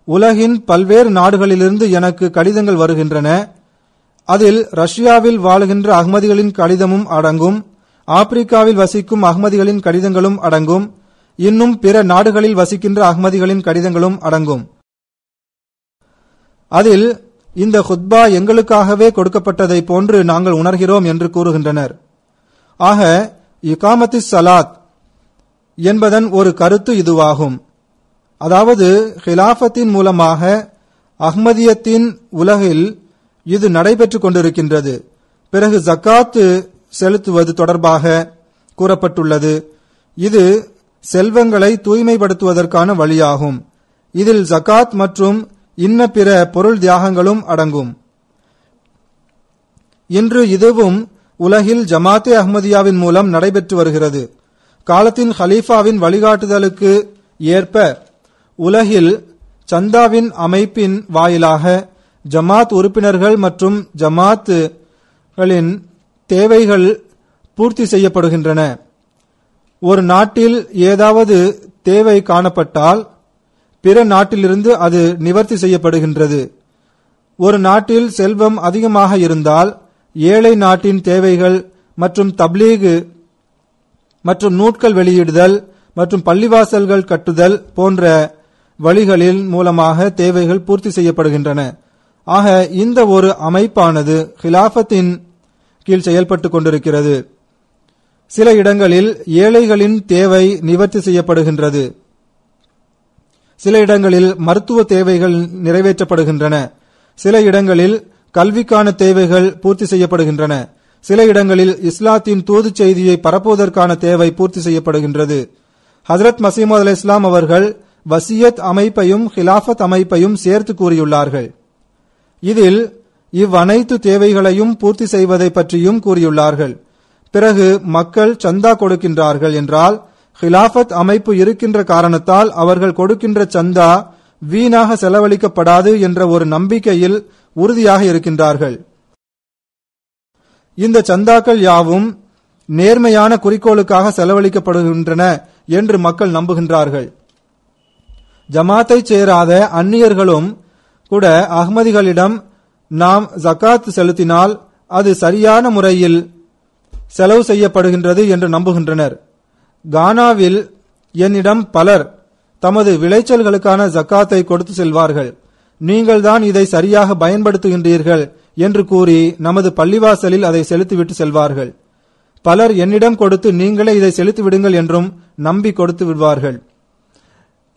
உலகின் பல்வேறு நாடுகளிலிருந்து எனக்கு கடிதங்கள் வருகின்றன. அதில் ரஷ்யாவில் வாழுகின்ற அஹ்மதிகளின் கடிதமும் அடங்கும். ஆப்பிரிக்காவில் வசிக்கும் அஹ்மதிகளின் கடிதங்களும் அடங்கும். இன்னும் பிற நாடுகளில் வசிக்கின்ற அஹ்மதிகளின் கடிதங்களும் அடங்கும். அதில் இந்த ஹுத்பா எங்களுக்காகவே கொடுக்கப்பட்டதை போன்று நாங்கள் உணர்கிறோம் என்று கூறுகின்றனர். ஆக இகாமத்தி சலாத் என்பதன் ஒரு கருத்து இதுவாகும். அதாவது ஹிலாஃபத்தின் மூலமாக அஹ்மதியத்தின் உலகில் இது நடைபெற்றுக் கொண்டிருக்கின்றது. பிறகு ஜக்காத்து செலுத்துவது தொடர்பாக கூறப்பட்டுள்ளது. இது செல்வங்களை தூய்மைப்படுத்துவதற்கான வழியாகும். இதில் ஜக்காத் மற்றும் இன்ன பிற பொருள் தியாகங்களும் அடங்கும். இன்று இதுவும் உலகில் ஜமாத்தே அஹ்மதியாவின் மூலம் நடைபெற்று வருகிறது. காலத்தின் ஹலீஃபாவின் வழிகாட்டுதலுக்கு ஏற்ப உலகில் சந்தாவின் அமைப்பின் வாயிலாக ஜமாத் உறுப்பினர்கள் மற்றும் ஜமாத்துகளின் தேவைகள் பூர்த்தி செய்யப்படுகின்றன. ஒரு நாட்டில் ஏதாவது தேவை காணப்பட்டால் பிற நாட்டிலிருந்து அது நிவர்த்தி செய்யப்படுகின்றது. ஒரு நாட்டில் செல்வம் அதிகமாக இருந்தால் ஏழை நாட்டின் தேவைகள் மற்றும் தப்லீகு மற்றும் நூட்கள் வெளியிடுதல் மற்றும் பள்ளிவாசல்கள் கட்டுதல் போன்ற வழிகளின் மூலமாக தேவைகள் பூர்த்தி செய்யப்படுகின்றன. ஆக இந்த ஒரு அமைப்பானது ஹிலாஃபத்தின் கீழ் செயல்பட்டுக் கொண்டிருக்கிறது. சில இடங்களில் ஏழைகளின் தேவை நிவர்த்தி செய்யப்படுகின்றது. சில இடங்களில் மருத்துவ தேவைகள் நிறைவேற்றப்படுகின்றன. சில இடங்களில் கல்விக்கான தேவைகள் பூர்த்தி செய்யப்படுகின்றன. சில இடங்களில் இஸ்லாத்தின் தூது செய்தியை பரப்புவதற்கான தேவை பூர்த்தி செய்யப்படுகின்றது. ஹஜ்ரத் மஸீஹ் அலைஹிஸ்ஸலாம் அவர்கள் வசியத் அமைப்பையும் ஹிலாஃபத் அமைப்பையும் சேர்த்து கூறியுள்ளார்கள். இதில் இவ்வனைத்து தேவைகளையும் பூர்த்தி செய்வதை பற்றியும் கூறியுள்ளார்கள். பிறகு மக்கள் சந்தா கொடுக்கின்றார்கள் என்றால் ஹிலாஃபத் அமைப்பு இருக்கின்ற காரணத்தால் அவர்கள் கொடுக்கின்ற சந்தா வீணாக செலவழிக்கப்படாது என்ற ஒரு நம்பிக்கையில் உறுதியாக இருக்கின்றார்கள். இந்த சந்தாக்கள் யாவும் நேர்மையான குறிக்கோளுக்காக செலவழிக்கப்படுகின்றன என்று மக்கள் நம்புகின்றார்கள். ஜமாத்தை சேராத அந்நியர்களும் கூட அஹ்மதிகளிடம் நாம் ஜகாத் செலுத்தினால் அது சரியான முறையில் செலவு செய்யப்படுகின்றது என்று நம்புகின்றனர். கானாவில் என்னிடம் பலர் தமது விளைச்சல்களுக்கான ஜக்காத்தை கொடுத்து செல்வார்கள். நீங்கள்தான் இதை சரியாக பயன்படுத்துகின்றீர்கள் என்று கூறி நமது பள்ளிவாசலில் அதை செலுத்திவிட்டு செல்வார்கள். பலர் என்னிடம் கொடுத்து நீங்களே இதை செலுத்திவிடுங்கள் என்றும் நம்பி கொடுத்து விடுவார்கள்.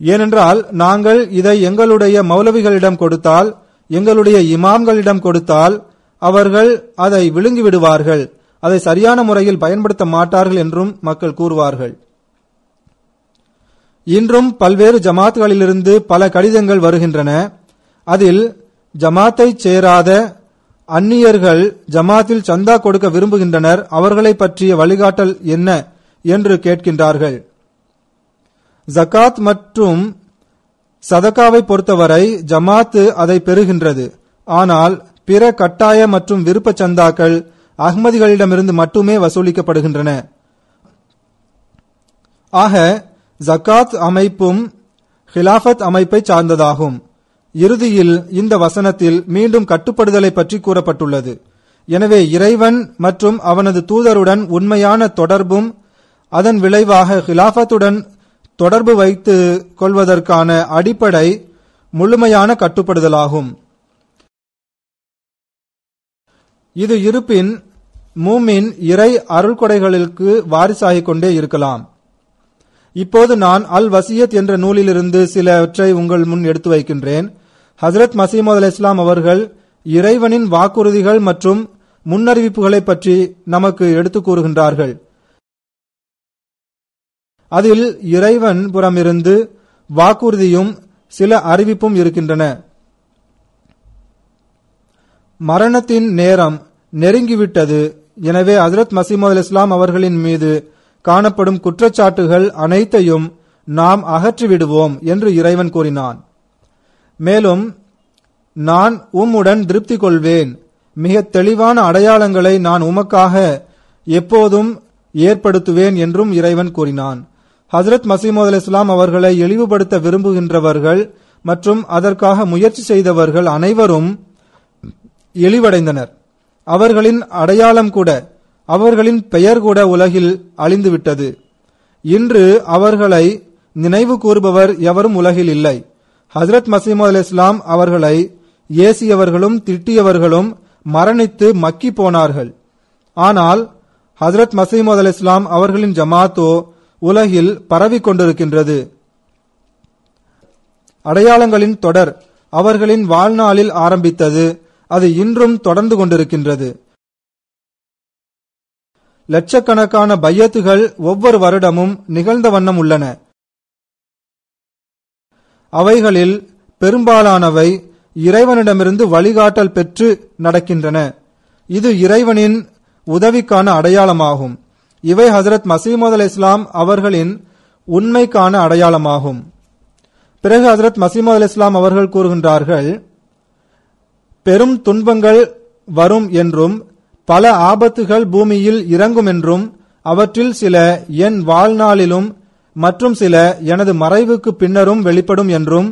ஏனென்றால் நாங்கள் இதை எங்களுடைய மௌலவிகளிடம் கொடுத்தால், எங்களுடைய இமாம்களிடம் கொடுத்தால் அவர்கள் அதை விழுங்கி விடுவார்கள், அதை சரியான முறையில் பயன்படுத்த மாட்டார்கள் என்றும் மக்கள் கூறுவார்கள். இன்றும் பல்வேறு ஜமாத்களிலிருந்து பல கடிதங்கள் வருகின்றன. அதில் ஜமாத்தை சேராத அந்நியர்கள் ஜமாத்தில் சந்தா கொடுக்க விரும்புகின்றனர், அவர்களை பற்றிய வழிகாட்டல் என்ன என்று கேட்கின்றார்கள். ஜகாத் மற்றும் சதகாவை பொறுத்தவரை ஜமாத்து அதை பெறுகின்றது. ஆனால் பிற கட்டாய மற்றும் விருப்ப சந்தாக்கள் அஹ்மதிகளிடமிருந்து மட்டுமே வசூலிக்கப்படுகின்றன. ஆக ஜகாத் அமைப்பும் ஹிலாஃபத் அமைப்பை சார்ந்ததாகும். இறுதியில் இந்த வசனத்தில் மீண்டும் கட்டுப்படுதலை பற்றி கூறப்பட்டுள்ளது. எனவே இறைவன் மற்றும் அவனது தூதருடன் உண்மையான தொடர்பும் அதன் விளைவாக ஹிலாஃபத்துடன் தொடர்பு வைத்து கொள்வதற்கான அடிப்படை முழுமையான கட்டுப்படுதலாகும். இது இருப்பின் மூமின் இறை அருள்கொடைகளுக்கு வாரிசாகிக் கொண்டே இருக்கலாம். இப்போது நான் அல் வசியத் என்ற நூலிலிருந்து சிலவற்றை உங்கள் முன் எடுத்து வைக்கின்றேன். ஹஜ்ரத் மஸீஹ் அலைஹிஸ்ஸலாம் அவர்கள் இறைவனின் வாக்குறுதிகள் மற்றும் முன்னறிவிப்புகளை பற்றி நமக்கு எடுத்து கூறுகின்றார்கள். அதில் இறைவன் புறமிருந்து வாக்குறுதியும் சில அறிவிப்பும் இருக்கின்றன. மரணத்தின் நேரம் நெருங்கிவிட்டது. எனவே ஹஜ்ரத் மஸீஹ் அலைஹிஸ்ஸலாம் அவர்களின் மீது காணப்படும் குற்றச்சாட்டுகள் அனைத்தையும் நாம் அகற்றிவிடுவோம் என்று இறைவன் கூறினான். மேலும் நான் உம்முடன் திருப்தி கொள்வேன், மிக தெளிவான அடையாளங்களை நான் உமக்காக எப்போதும் ஏற்படுத்துவேன் என்றும் இறைவன் கூறினான். ஹஜ்ரத் மஸீஹ் அலைஹிஸ்ஸலாம் அவர்களை இழிவுபடுத்த விரும்புகின்றவர்கள் மற்றும் அதற்காக முயற்சி செய்தவர்கள் அனைவரும் இழிவடைந்தனர். அவர்களின் அடையாளம் கூட, அவர்களின் பெயர் கூட உலகில் அழிந்துவிட்டது. இன்று அவர்களை நினைவு கூறுபவர் எவரும் உலகில் இல்லை. ஹஜ்ரத் மஸீஹ் அலைஹிஸ்ஸலாம் அவர்களை ஏசியவர்களும் திட்டியவர்களும் மரணித்து மக்கி போனார்கள். ஆனால் ஹஜ்ரத் மஸீஹ் அலைஹிஸ்ஸலாம் அவர்களின் ஜமாத்தோ உலகில் பரவி கொண்டிருக்கின்றது. அடையாளங்களின் தொடர் அவர்களின் வாழ்நாளில் ஆரம்பித்தது, அது இன்றும் தொடர்ந்து கொண்டிருக்கின்றது. லட்சக்கணக்கான பையத்துகள் ஒவ்வொரு வருடமும் நிகழ்ந்த வண்ணம் உள்ளன. அவைகளில் பெரும்பாலானவை இறைவனிடமிருந்து வழிகாட்டல் பெற்று நடக்கின்றன. இது இறைவனின் உதவிக்கான அடையாளமாகும். இவை ஹஜ்ரத் மஸீஹ் அலைஹிஸ்ஸலாம் அவர்களின் உண்மைக்கான அடையாளமாகும். பிறகு ஹஜ்ரத் மஸீஹ் அலைஹிஸ்ஸலாம் அவர்கள் கூறுகின்றார்கள், பெரும் துன்பங்கள் வரும் என்றும் பல ஆபத்துகள் பூமியில் இறங்கும் என்றும் அவற்றில் சில என் வாழ்நாளிலும் மற்றும் சில எனது மறைவுக்கு பின்னரும் வெளிப்படும் என்றும்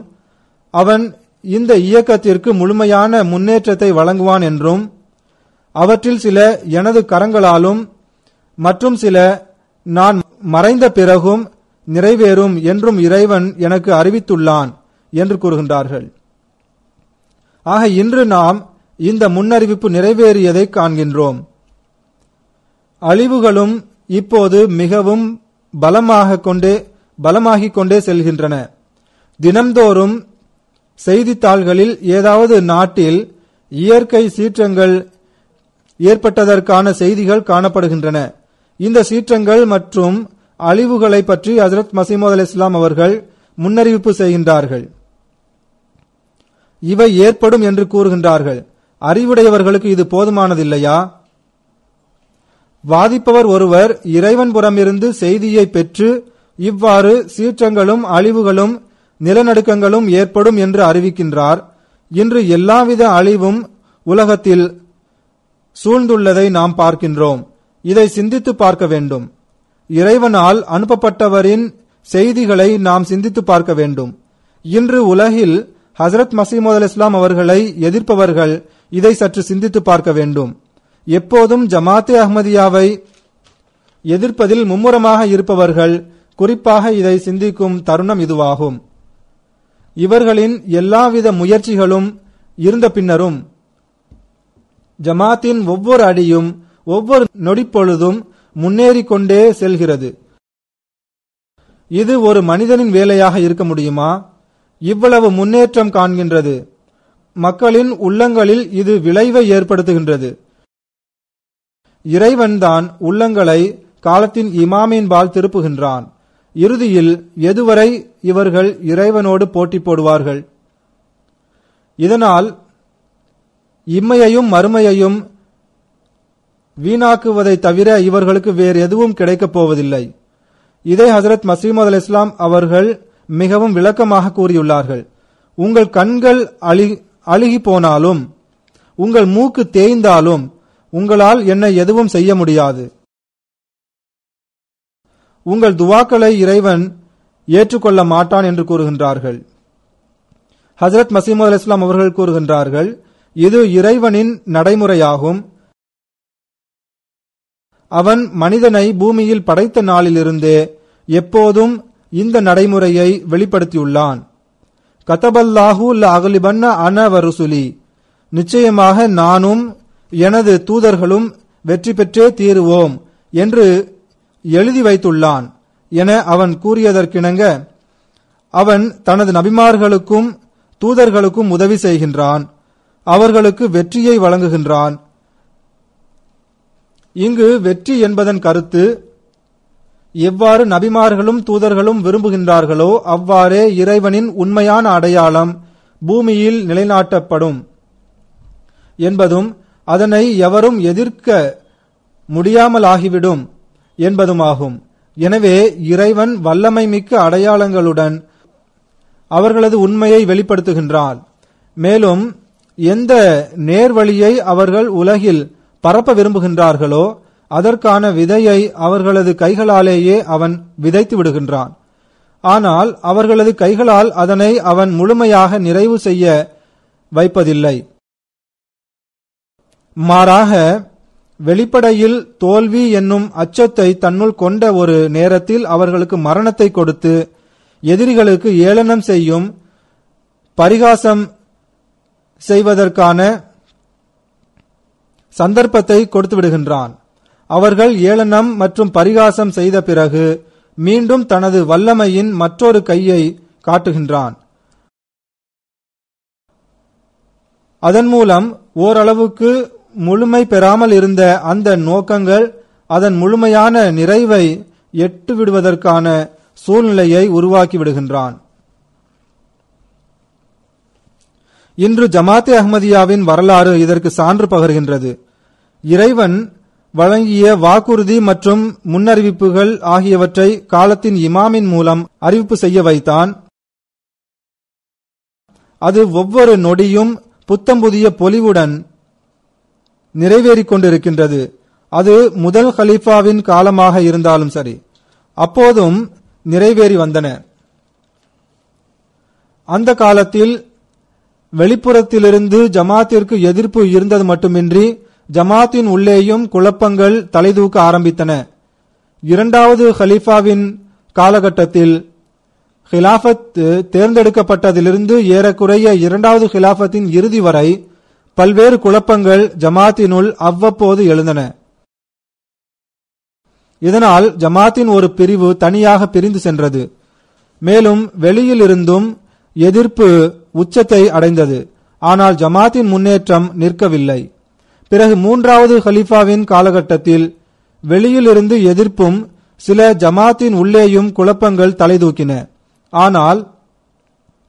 அவன் இந்த இயக்கத்திற்கு முழுமையான முன்னேற்றத்தை வழங்குவான் என்றும் அவற்றில் சில எனது கரங்களாலும் மற்றும் சில நான் மறைந்த பிறகும் நிறைவேறும் என்றும் இறைவன் எனக்கு அறிவித்துள்ளான் என்று கூறுகின்றார்கள். ஆக இன்று நாம் இந்த முன்னறிவிப்பு நிறைவேறியதை காண்கின்றோம். அழிவுகளும் இப்போது மிகவும் பலமாகிக் கொண்டே செல்கின்றன. தினம்தோறும் செய்தித்தாள்களில் ஏதாவது நாட்டில் இயற்கை சீற்றங்கள் ஏற்பட்டதற்கான செய்திகள் காணப்படுகின்றன. இந்த சீற்றங்கள் மற்றும் அழிவுகளை பற்றி ஹஜ்ரத் மஸீஹ் மவ்ஊத் அலைஹிஸ்ஸலாம் அவர்கள் முன்னறிவிப்பு செய்கின்றார்கள். இவை ஏற்படும் என்று கூறுகின்றார்கள். அறிவுடையவர்களுக்கு இது போதுமானதில்லையா? வாதிப்பவர் ஒருவர் இறைவன் புறமிருந்து செய்தியை பெற்று இவ்வாறு சீற்றங்களும் அழிவுகளும் நிலநடுக்கங்களும் ஏற்படும் என்று அறிவிக்கின்றார். இன்று எல்லாவித அழிவும் உலகத்தில் சூழ்ந்துள்ளதை நாம் பார்க்கின்றோம். இதை சிந்தித்து பார்க்க வேண்டும். இறைவனால் அனுப்பப்பட்டவரின் செய்திகளை நாம் சிந்தித்து பார்க்க வேண்டும். இன்று உலகில் ஹஜ்ரத் மஸீஹ் மவ்ஊத் அலைஹிஸ்ஸலாம் அவர்களை எதிர்ப்பவர்கள் இதை சற்று சிந்தித்து பார்க்க வேண்டும். எப்போதும் ஜமாத்தே அஹ்மதியாவை எதிர்ப்பதில் மும்முரமாக இருப்பவர்கள் குறிப்பாக இதை சிந்திக்கும் தருணம் இதுவாகும். இவர்களின் எல்லாவித முயற்சிகளும் இருந்த பின்னரும் ஜமாத்தின் ஒவ்வொரு அடியும் ஒவ்வொரு நொடிப்பொழுதும் முன்னேறிக்கொண்டே செல்கிறது. இது ஒரு மனிதனின் வேலையாக இருக்க முடியுமா? இவ்வளவு முன்னேற்றம் காண்கின்றது. மக்களின் உள்ளங்களில் இது விளைவை ஏற்படுத்துகின்றது. இறைவன்தான் உள்ளங்களை காலத்தின் இமாமின்பால் திருப்புகின்றான். இறுதியில் எதுவரை இவர்கள் இறைவனோடு போட்டி போடுவார்கள்? இதனால் இம்மையையும் மறுமையையும் வீணாக்குவதை தவிர இவர்களுக்கு வேறு எதுவும் கிடைக்கப் போவதில்லை. இதை ஹஜ்ரத் மஸீஹ் மவ்ஊத் அலைஹிஸ்ஸலாம் அவர்கள் மிகவும் விளக்கமாக கூறியுள்ளார்கள். உங்கள் கண்கள் அழுகி போனாலும் உங்கள் மூக்கு தேய்ந்தாலும் உங்களால் என்னை எதுவும் செய்ய முடியாது. உங்கள் துவாக்களை இறைவன் ஏற்றுக்கொள்ள மாட்டான் என்று கூறுகின்றார்கள். ஹஜ்ரத் மஸீஹ் மவ்ஊத் அலைஹிஸ்ஸலாம் அவர்கள் கூறுகின்றார்கள், இது இறைவனின் நடைமுறையாகும். அவன் மனிதனை பூமியில் படைத்த நாளிலிருந்தே எப்போதும் இந்த நடைமுறையை வெளிப்படுத்தியுள்ளான். கதபல்லாஹு லஅக்லிபன்ன அன வருசுலி, நிச்சயமாக நானும் எனது தூதர்களும் வெற்றி பெற்றே தீருவோம் என்று எழுதி வைத்துள்ளான் என அவன் கூறியதற்கிணங்க அவன் தனது நபிமார்களுக்கும் தூதர்களுக்கும் உதவி செய்கின்றான், அவர்களுக்கு வெற்றியை வழங்குகின்றான். இங்கு வெற்றி என்பதன் கருத்து எவ்வாறு நபிமார்களும் தூதர்களும் விரும்புகின்றார்களோ அவ்வாறே இறைவனின் உண்மையான அடையாளம் பூமியில் நிலைநாட்டப்படும் என்பதும் அதனை எவரும் எதிர்க்க முடியாமல் ஆகிவிடும் என்பதுமாகும். எனவே இறைவன் வல்லமை மிக்க அடையாளங்களுடன் அவர்களது உண்மையை வெளிப்படுத்துகின்றான். மேலும் எந்த நேர்வழியை அவர்கள் உலகில் பரப்ப விரும்புகின்றார்களோ அதற்கான விதையை அவர்களது கைகளாலேயே அவன் விதைத்து விடுகின்றான். ஆனால் அவர்களது கைகளால் அதனை அவன் முழுமையாக நிறைவு செய்ய வைப்பதில்லை. மாறாக வெளிப்படையில் தோல்வி என்னும் அச்சத்தை தன்னுள் கொண்ட ஒரு நேரத்தில் அவர்களுக்கு மரணத்தை கொடுத்து எதிரிகளுக்கு ஏளனம் செய்யும் பரிகாசம் செய்வதற்கான சந்தர்ப்பத்தை கொடுத்து விடுகின்றான். அவர்கள் ஏளனம் மற்றும் பரிகாசம் செய்த பிறகு மீண்டும் தனது வல்லமையின் மற்றொரு கையை காட்டுகின்றான். அதன் மூலம் ஓரளவுக்கு முழுமை பெறாமல் இருந்த அந்த நோக்கங்கள் அதன் முழுமையான நிறைவை எட்டுவிடுவதற்கான சூழ்நிலையை உருவாக்கி விடுகின்றான். இன்று ஜமாத்தே அஹ்மதியாவின் வரலாறு இதற்கு சான்று பகர்கின்றது. இறைவன் வழங்கிய வாக்குறுதி மற்றும் முன்னறிவிப்புகள் ஆகியவற்றை காலத்தின் இமாமின் மூலம் அறிவிப்பு செய்ய வைத்தான். அது ஒவ்வொரு நொடியும் புத்தம் புதிய பொலிவுடன் நிறைவேறிக் கொண்டிருக்கின்றது. அது முதல் கலீஃபாவின் காலமாக இருந்தாலும் சரி, அப்போதும் நிறைவேறி வந்தன. அந்த காலத்தில் வெளிப்புறத்திலிருந்து ஜமாத்திற்கு எதிர்ப்பு இருந்தது மட்டுமின்றி ஜமாத்தின் உள்ளேயும் குழப்பங்கள் தலைதூக்க ஆரம்பித்தன. இரண்டாவது கலீஃபாவின் காலகட்டத்தில் ஹிலாஃபத் தேர்ந்தெடுக்கப்பட்டதிலிருந்து ஏறக்குறைய இரண்டாவது ஹிலாஃபத்தின் இறுதி வரை பல்வேறு குழப்பங்கள் ஜமாத்தினுள் அவ்வப்போது எழுந்தன. இதனால் ஜமாத்தின் ஒரு பிரிவு தனியாக பிரிந்து சென்றது. மேலும் வெளியில் இருந்தும் எதிர்ப்பு உச்சத்தை அடைந்தது. ஆனால் ஜமாத்தின் முன்னேற்றம் நிற்கவில்லை. பிறகு மூன்றாவது ஹலீஃபாவின் காலகட்டத்தில் வெளியிலிருந்து எதிர்ப்பும் சில ஜமாத்தின் உள்ளேயும் குழப்பங்கள் தலைதூக்கின. ஆனால்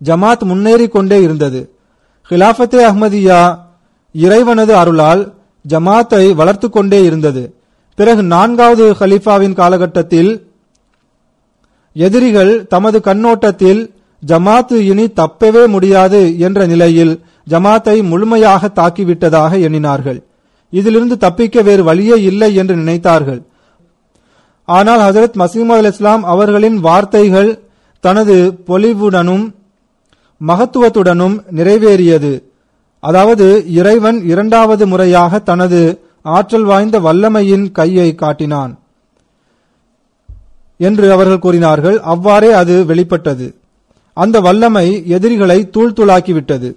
ஜமாத் முன்னேறிக் கொண்டே இருந்தது. ஹிலாஃபத்தே அஹ்மதியா இறைவனது அருளால் ஜமாத்தை வளர்த்து கொண்டே இருந்தது. பிறகு நான்காவது ஹலீஃபாவின் காலகட்டத்தில் எதிரிகள் தமது கண்ணோட்டத்தில் ஜமாத் இனி தப்பவே முடியாது என்ற நிலையில் ஜமாத்தை முழுமையாக தாக்கிவிட்டதாக எண்ணினார்கள். இதிலிருந்து தப்பிக்க வேறு வழியே இல்லை என்று நினைத்தார்கள். ஆனால் ஹஜரத் மஸீஹ் மவ்ஊத் இஸ்லாம் அவர்களின் வார்த்தைகள் தனது பொலிவுடனும் மகத்துவத்துடனும் நிறைவேறியது. அதாவது இறைவன் இரண்டாவது முறையாக தனது ஆற்றல் வாய்ந்த வல்லமையின் கையை காட்டினான் என்று அவர்கள் கூறினார்கள். அவ்வாறே அது வெளிப்பட்டது. அந்த வல்லமை எதிரிகளை தூள்தூளாக்கிவிட்டது.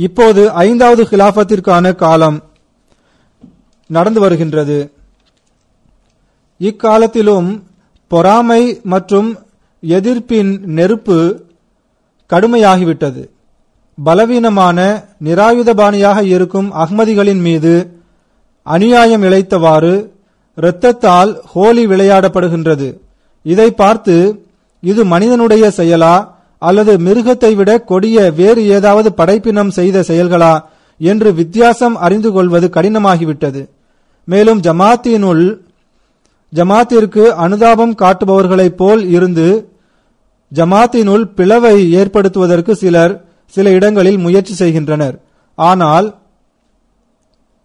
இப்போது ஐந்தாவது ஹிலாஃபத்திற்கான காலம் நடந்து வருகின்றது. இக்காலத்திலும் பொறாமை மற்றும் எதிர்ப்பின் நெருப்பு கடுமையாகிவிட்டது. பலவீனமான நிராயுதபாணியாக இருக்கும் அஹ்மதிகளின் மீது அநியாயம் இழைத்தவாறு இரத்தத்தால் ஹோலி விளையாடப்படுகின்றது. இதை பார்த்து இது மனிதனுடைய செயலா அல்லது மிருகத்தை விட கொடிய வேறு ஏதாவது படைப்பினம் செய்த செயல்களா என்று வித்தியாசம் அறிந்து கொள்வது கடினமாகிவிட்டது. மேலும் ஜமாத்திற்கு அனுதாபம் காட்டுபவர்களைப் போல் இருந்து ஜமாத்தினுள் பிளவை ஏற்படுத்துவதற்கு சிலர் சில இடங்களில் முயற்சி செய்கின்றனர். ஆனால்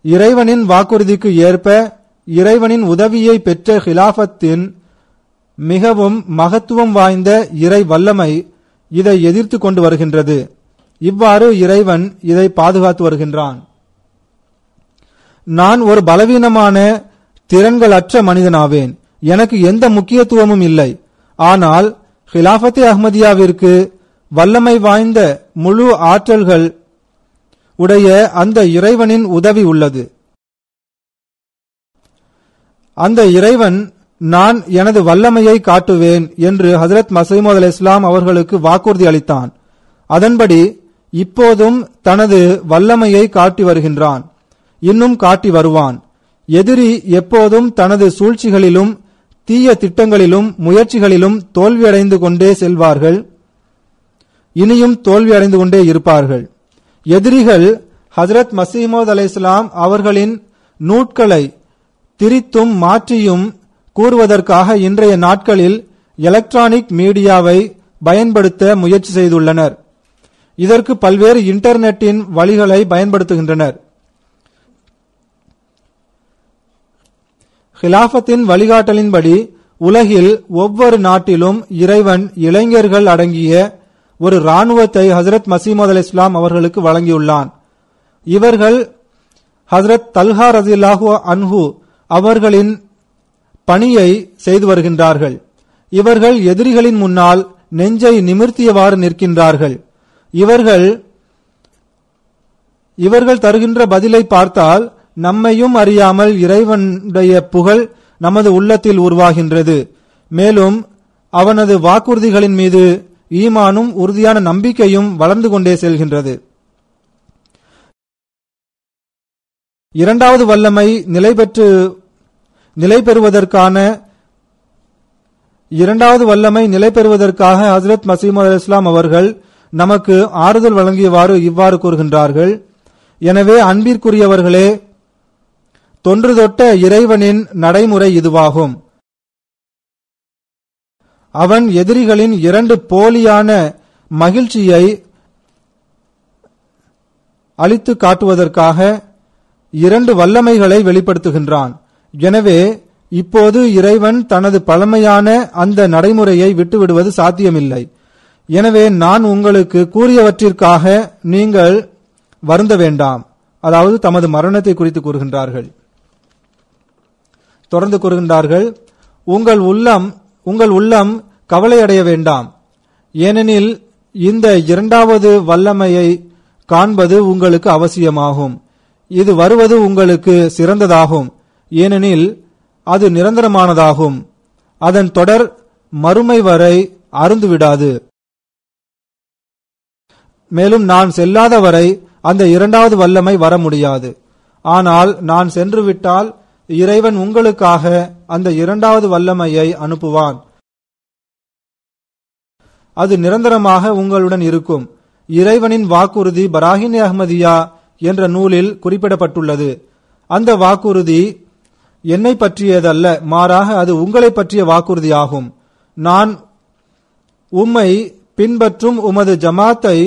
இறைவனின் வாக்குறுதிக்கு ஏற்ப இறைவனின் உதவியை பெற்ற ஹிலாஃபத்தின் மிகவும் மகத்துவம் வாய்ந்த இறை வல்லமை இதை எதிர்த்து கொண்டு வருகின்றது. இவ்வாறு இறைவன் இதை பாதுகாத்து வருகின்றான். நான் ஒரு பலவீனமான திறன்களற்ற மனிதனாவேன். எனக்கு எந்த முக்கியத்துவமும் இல்லை. ஆனால் ஹிலாஃபத்தே அஹ்மதியாவிற்கு வல்லமை வாய்ந்த முழு ஆற்றல்கள் உடைய அந்த இறைவனின் உதவி உள்ளது. அந்த இறைவன் நான் எனது வல்லமையை காட்டுவேன் என்று ஹஜரத் மஸீஹ் மவ்ஊத் இஸ்லாம் அவர்களுக்கு வாக்குறுதி அளித்தான். அதன்படி இப்போதும் தனது வல்லமையை காட்டி வருகின்றான். இன்னும் காட்டி வருவான். எதிரி எப்போதும் தனது சூழ்ச்சிகளிலும் தீய திட்டங்களிலும் முயற்சிகளிலும் தோல்வியடைந்து கொண்டே செல்வார்கள். இனியும் தோல்வியடைந்து கொண்டே இருப்பார்கள். எதிரிகள் ஹஜரத் மஸீஹ் மவ்ஊத் அலைஹிஸ்ஸலாம் அவர்களின் நூட்களை திரித்தும் மாற்றியும் கூறுவதற்காக இன்றைய நாட்களில் எலக்ட்ரானிக் மீடியாவை பயன்படுத்த முயற்சி செய்துள்ளனர். இதற்கு பல்வேறு இன்டர்நெட்டின் வழிகளை பயன்படுத்துகின்றனர். ஹிலாஃபத்தின் வழிகாட்டலின்படி உலகில் ஒவ்வொரு நாட்டிலும் இறைவன் இளைஞர்கள் அடங்கிய ஒரு இராணுவத்தை ஹஜரத் மஸீஹ் மவ்ஊத் இஸ்லாம் அவர்களுக்கு வழங்கியுள்ளான். இவர்கள் ஹஜரத் தல்ஹா ரலியல்லாஹு அன்ஹு அவர்களின் பணியை செய்து வருகின்றார்கள். இவர்கள் எதிரிகளின் முன்னால் நெஞ்சை நிமிர்த்தியவாறு நிற்கின்றார்கள். இவர்கள் தருகின்ற பதிலை பார்த்தால் நம்மையும் அறியாமல் இறைவனுடைய புகழ் நமது உள்ளத்தில் உருவாகின்றது. மேலும் அவனது வாக்குறுதிகளின் மீது ஈமானும் உறுதியான நம்பிக்கையும் வளர்ந்து கொண்டே செல்கின்றது. இரண்டாவது வல்லமை நிலை பெறுவதற்காக ஹஜரத் மஸீஹ் மவ்ஊத் இஸ்லாம் அவர்கள் நமக்கு ஆறுதல் வழங்கியவாறு இவ்வாறு கூறுகின்றார்கள். எனவே அன்பிற்குரியவர்களே, தொன்று தொட்ட இறைவனின் நடைமுறை இதுவாகும். அவன் எதிரிகளின் இரண்டு போலியான மகிழ்ச்சியை அழித்து காட்டுவதற்காக இரண்டு வல்லமைகளை வெளிப்படுத்துகின்றான். எனவே இப்போது இறைவன் தனது பழமையான அந்த நடைமுறையை விட்டுவிடுவது சாத்தியமில்லை. எனவே நான் உங்களுக்கு கூறியவற்றிற்காக நீங்கள் வருந்த வேண்டாம். அதாவது தமது மரணத்தை குறித்து கூறுகின்றார்கள். தொடர்ந்து கூறுகின்றார்கள், உங்கள் உள்ளம் கவலையடைய வேண்டாம். ஏனெனில் இந்த இரண்டாவது வல்லமையை காண்பது உங்களுக்கு அவசியமாகும். இது வருவது உங்களுக்கு சிறந்ததாகும். ஏனெனில் அது நிரந்தரமானதாகும். அதன் தொடர் மறுமை வரை அருந்துவிடாது. மேலும் நான் செல்லாத வரை அந்த இரண்டாவது வல்லமை வர முடியாது. ஆனால் நான் சென்றுவிட்டால் இறைவன் உங்களுக்காக அந்த இரண்டாவது வல்லமையை அனுப்புவான். அது நிரந்தரமாக உங்களுடன் இருக்கும். இறைவனின் வாக்குறுதி பராஹின் அஹ்மதியா என்ற நூலில் குறிப்பிடப்பட்டுள்ளது. அந்த வாக்குறுதி என்னை பற்றியதல்ல, மாறாக அது உங்களை பற்றிய வாக்குறுதியாகும். நான் உம்மை பின்பற்றும் உமது ஜமாத்தை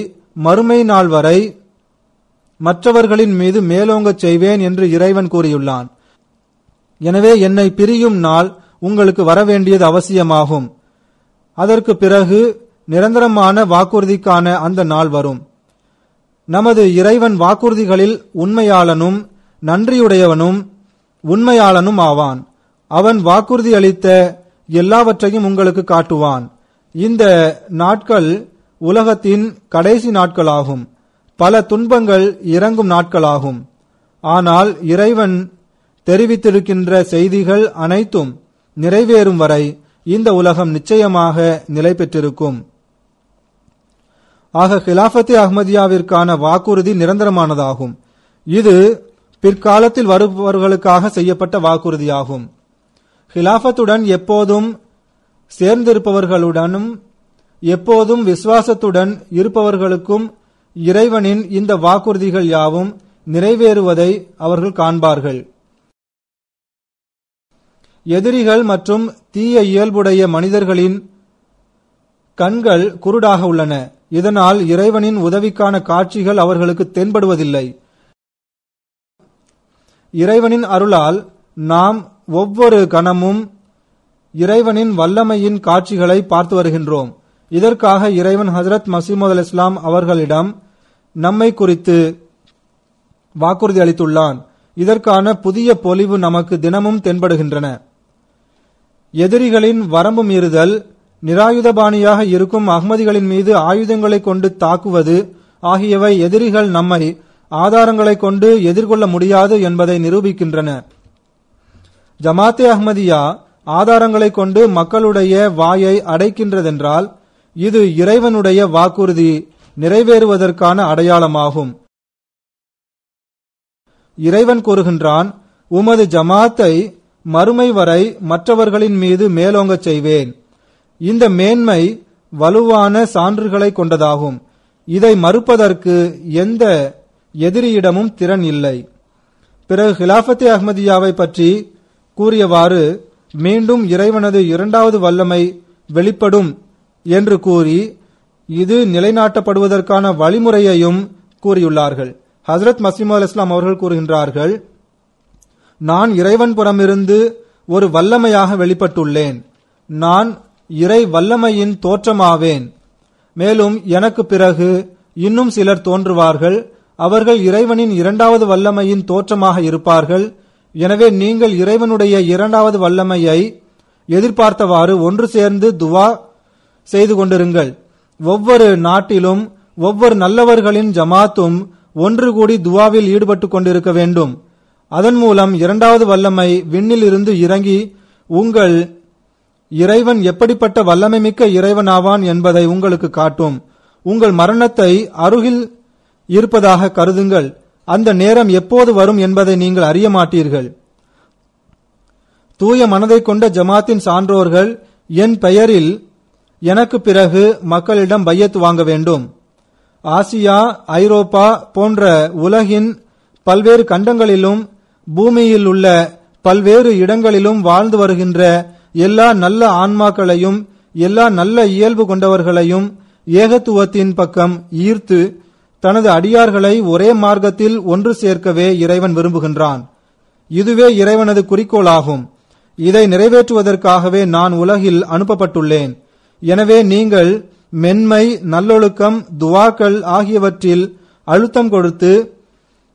மறுமை நாள் வரை மற்றவர்களின் மீது மேலோங்கச் செய்வேன் என்று இறைவன் கூறியுள்ளான். எனவே என்னை பிரியும் நாள் உங்களுக்கு வரவேண்டியது அவசியமாகும். அதற்கு பிறகு நிரந்தரமான வாக்குறுதிக்கான அந்த நாள் வரும். நமது இறைவன் வாக்குறுதிகளில் உண்மையாளனும் நன்றியுடையவனும் உண்மையாளனும் ஆவான். அவன் வாக்குறுதி அளித்த எல்லாவற்றையும் உங்களுக்கு காட்டுவான். இந்த நாட்கள் உலகத்தின் கடைசி நாட்களாகும். பல துன்பங்கள் இறங்கும் நாட்களாகும். ஆனால் இறைவன் தெரிவித்திருக்கின்ற செய்திகள் அனைத்தும் நிறைவேறும் வரை இந்த உலகம் நிச்சயமாக நிலை பெற்றிருக்கும். ஆக ஹிலாஃபத்தே அஹ்மதியாவிற்கான வாக்குறுதி நிரந்தரமானதாகும். இது பிற்காலத்தில் வருபவர்களுக்காக செய்யப்பட்ட வாக்குறுதியாகும். ஹிலாஃபத்துடன் எப்போதும் சேர்ந்திருப்பவர்களுடனும் எப்போதும் விசுவாசத்துடன் இருப்பவர்களுக்கும் இறைவனின் இந்த வாக்குறுதிகள் யாவும் நிறைவேறுவதை அவர்கள் காண்பார்கள். எதிரிகள் மற்றும் தீய இயல்புடைய மனிதர்களின் கண்கள் குருடாக உள்ளன. இதனால் இறைவனின் உதவிக்கான காட்சிகள் அவர்களுக்கு தென்படுவதில்லை. இறைவனின் அருளால் நாம் ஒவ்வொரு கணமும் இறைவனின் வல்லமையின் காட்சிகளை பார்த்து வருகின்றோம். இதற்காக இறைவன் ஹஜ்ரத் மஸீஹ் அல்-இஸ்லாம் அவர்களிடம் நம்மை குறித்து வாக்குறுதி அளித்துள்ளான். இதற்கான புதிய பொலிவு நமக்கு தினமும் தென்படுகின்றன. எதிரிகளின் வரம்பு மீறுதல், நிராயுதபாணியாக இருக்கும் அஹ்மதிகளின் மீது ஆயுதங்களை கொண்டு தாக்குவது ஆகியவை எதிரிகள் நம்மை ஆதாரங்களை கொண்டு எதிர்கொள்ள முடியாது என்பதை நிரூபிக்கின்றன. ஜமாத்தே அஹ்மதியா ஆதாரங்களை கொண்டு மக்களுடைய வாயை அடைக்கின்றதென்றால் இது இறைவனுடைய வாக்குறுதி நிறைவேறுவதற்கான அடையாளமாகும். இறைவன் கூறுகின்றான், உமது ஜமாத்தை மறுமை வரை மற்றவர்களின் மீது மேலோங்கச் செய்வேன். இந்த மேன்மை வலுவான சான்றுகளை கொண்டதாகும். இதை மறுப்பதற்கு எந்த எதிரியிடமும் திறன் இல்லை. பிறகு ஹிலாஃபத்தே அஹ்மதியாவை பற்றி கூறியவாறு மீண்டும் இறைவனது இரண்டாவது வல்லமை வெளிப்படும் என்று கூறி இது நிலைநாட்டப்படுவதற்கான வழிமுறையையும் கூறியுள்ளார்கள். ஹஜ்ரத் மஸீஹ் அல்-இஸ்லாம் அவர்கள் கூறுகின்றார்கள், நான் இறைவன் புறமிருந்து ஒரு வல்லமையாக வெளிப்பட்டுள்ளேன். நான் இறை வல்லமையின் தோற்றமாவேன். மேலும் எனக்கு பிறகு இன்னும் சிலர் தோன்றுவார்கள். அவர்கள் இறைவனின் இரண்டாவது வல்லமையின் தோற்றமாக இருப்பார்கள். எனவே நீங்கள் இறைவனுடைய இரண்டாவது வல்லமையை எதிர்பார்த்தவாறு ஒன்று சேர்ந்து துவா செய்து கொண்டிருங்கள். ஒவ்வொரு நாட்டிலும் ஒவ்வொரு நல்லவர்களின் ஜமாத்தும் ஒன்று கூடி துவாவில் ஈடுபட்டு கொண்டிருக்க வேண்டும். அதன் மூலம் இரண்டாவது வல்லமை விண்ணில் இருந்து இறங்கி உங்கள் இறைவன் எப்படிப்பட்ட வல்லமை மிக்க இறைவனாவான் என்பதை உங்களுக்கு காட்டும். உங்கள் மரணத்தை அருகில் இருப்பதாக கருதுங்கள். அந்த நேரம் எப்போது வரும் என்பதை நீங்கள் அறிய மாட்டீர்கள். தூய மனதை கொண்ட ஜமாத்தின் சான்றோர்கள் என் பெயரில் எனக்கு பிறகு மக்களிடம் பையத் வாங்க வேண்டும். ஆசியா, ஐரோப்பா போன்ற உலகின் பல்வேறு கண்டங்களிலும் பூமியில் உள்ள பல்வேறு இடங்களிலும் வாழ்ந்து வருகின்ற எல்லா நல்ல ஆன்மாக்களையும் எல்லா நல்ல இயல்பு கொண்டவர்களையும் ஏகத்துவத்தின் பக்கம் ஈர்த்து தனது அடியார்களை ஒரே மார்க்கத்தில் ஒன்று சேர்க்கவே இறைவன் விரும்புகின்றான். இதுவே இறைவனது குறிக்கோளாகும். இதை நிறைவேற்றுவதற்காகவே நான் உலகில் அனுப்பப்பட்டுள்ளேன். எனவே நீங்கள் மென்மை, நல்லொழுக்கம், துவாக்கள் ஆகியவற்றில் அழுத்தம் கொடுத்து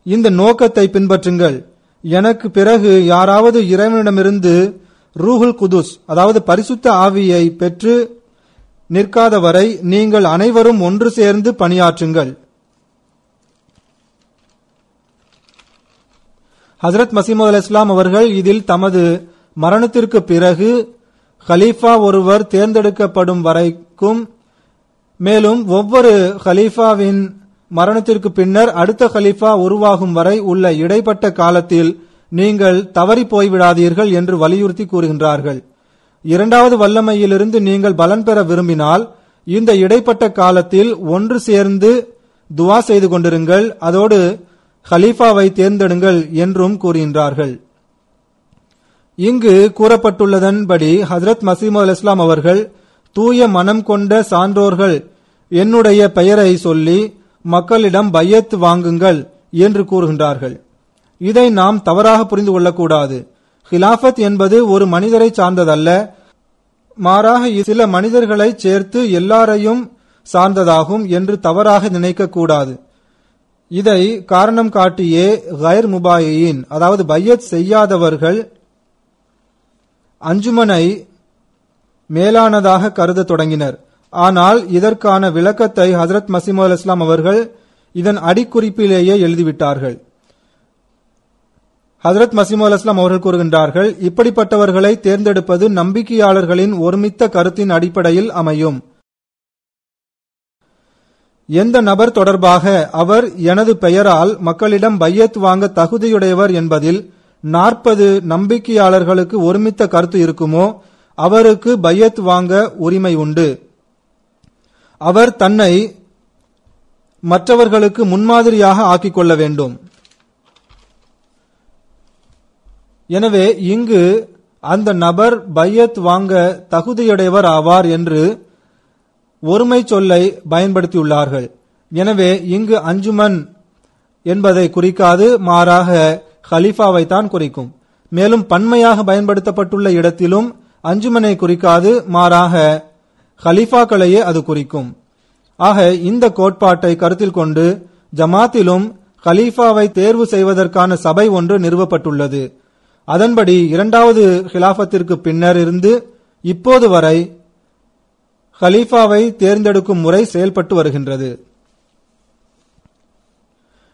இந்த நோக்கத்தை பின்பற்றுங்கள். எனக்கு பிறகு யாராவது இறைவனிடமிருந்து ரூஹுல் குதுஸ் அதாவது பரிசுத்த ஆவியை பெற்று நிற்காத வரை நீங்கள் அனைவரும் ஒன்று சேர்ந்து பணியாற்றுங்கள். ஹஜ்ரத் மஸீஹ் அல்-இஸ்லாம் அவர்கள் இதில் தமது மரணத்திற்கு பிறகு ஹலீஃபா ஒருவர் தேர்ந்தெடுக்கப்படும் வரைக்கும் மேலும் ஒவ்வொரு ஹலீஃபாவின் மரணத்திற்கு பின்னர் அடுத்த கலீஃபா உருவாகும் வரை உள்ள இடைப்பட்ட காலத்தில் நீங்கள் தவறி போய்விடாதீர்கள் என்று வலியுறுத்தி கூறுகின்றார்கள். இரண்டாவது வல்லமையிலிருந்து நீங்கள் பலன் பெற விரும்பினால் இந்த இடைப்பட்ட காலத்தில் ஒன்று சேர்ந்து துவா செய்து கொண்டிருங்கள், அதோடு கலீஃபாவை தேர்ந்தெடுங்கள் என்றும் கூறுகின்றார்கள். இங்கு கூறப்பட்டுள்ளதன்படி ஹஜ்ரத் மஸீஹ் அலைஹிஸ்ஸலாம் அவர்கள் தூய மனம் கொண்ட சான்றோர்கள் என்னுடைய பெயரை சொல்லி மக்களிடம் பையத் வாங்குங்கள் என்று கூறுகின்றார்கள். இதை நாம் தவறாக புரிந்து கொள்ளக்கூடாது. ஹிலாஃபத் என்பது ஒரு மனிதரை சார்ந்ததல்ல, மாறாக சில மனிதர்களை சேர்த்து எல்லாரையும் சார்ந்ததாகும் என்று தவறாக நினைக்கக்கூடாது. இதை காரணம் காட்டியே கைர் முபாயின், அதாவது பையத் செய்யாதவர்கள் அஞ்சுமனை மேலானதாக கருத தொடங்கினர். ஆனால் இதற்கான விளக்கத்தை ஹஜ்ரத் மஸீஹ் அலைஹிஸ்ஸலாம் அவர்கள் இதன் அடிக்குறிப்பிலேயே எழுதிவிட்டார்கள். ஹஜ்ரத் மஸீஹ் அலைஹிஸ்ஸலாம் அவர்கள் கூறுகின்றார்கள், இப்படிப்பட்டவர்களை தேர்ந்தெடுப்பது நம்பிக்கையாளர்களின் ஒருமித்த கருத்தின் அடிப்படையில் அமையும். எந்த நபர் தொடர்பாக அவர் எனது பெயரால் மக்களிடம் பையத் வாங்க தகுதியுடையவர் என்பதில் 40 நம்பிக்கையாளர்களுக்கு ஒருமித்த கருத்து இருக்குமோ அவருக்கு பையத் வாங்க உரிமை உண்டு. அவர் தன்னை மற்றவர்களுக்கு முன்மாதிரியாக ஆக்கிக் கொள்ள வேண்டும். எனவே இங்கு அந்த நபர் பையத் வாங்க தகுதியுடையவர் ஆவார் என்று ஒருமை சொல்லை பயன்படுத்தியுள்ளார்கள். எனவே இங்கு அஞ்சுமன் என்பதை குறிக்காது, மாறாக கலீஃபாவை தான் குறிக்கும். மேலும் பன்மையாக பயன்படுத்தப்பட்டுள்ள இடத்திலும் அஞ்சுமனை குறிக்காது, மாறாக கலீஃபாக்களையே அது குறிக்கும். ஆக இந்த கோட்பாட்டை கருத்தில் கொண்டு ஜமாத்திலும் கலீஃபாவை தேர்வு செய்வதற்கான சபை ஒன்று நிறுவப்பட்டுள்ளது. அதன்படி இரண்டாவது ஹிலாஃபத்திற்கு பின்னர் இருந்து இப்போது வரை கலீஃபாவை தேர்ந்தெடுக்கும் முறை செயல்பட்டு வருகின்றது.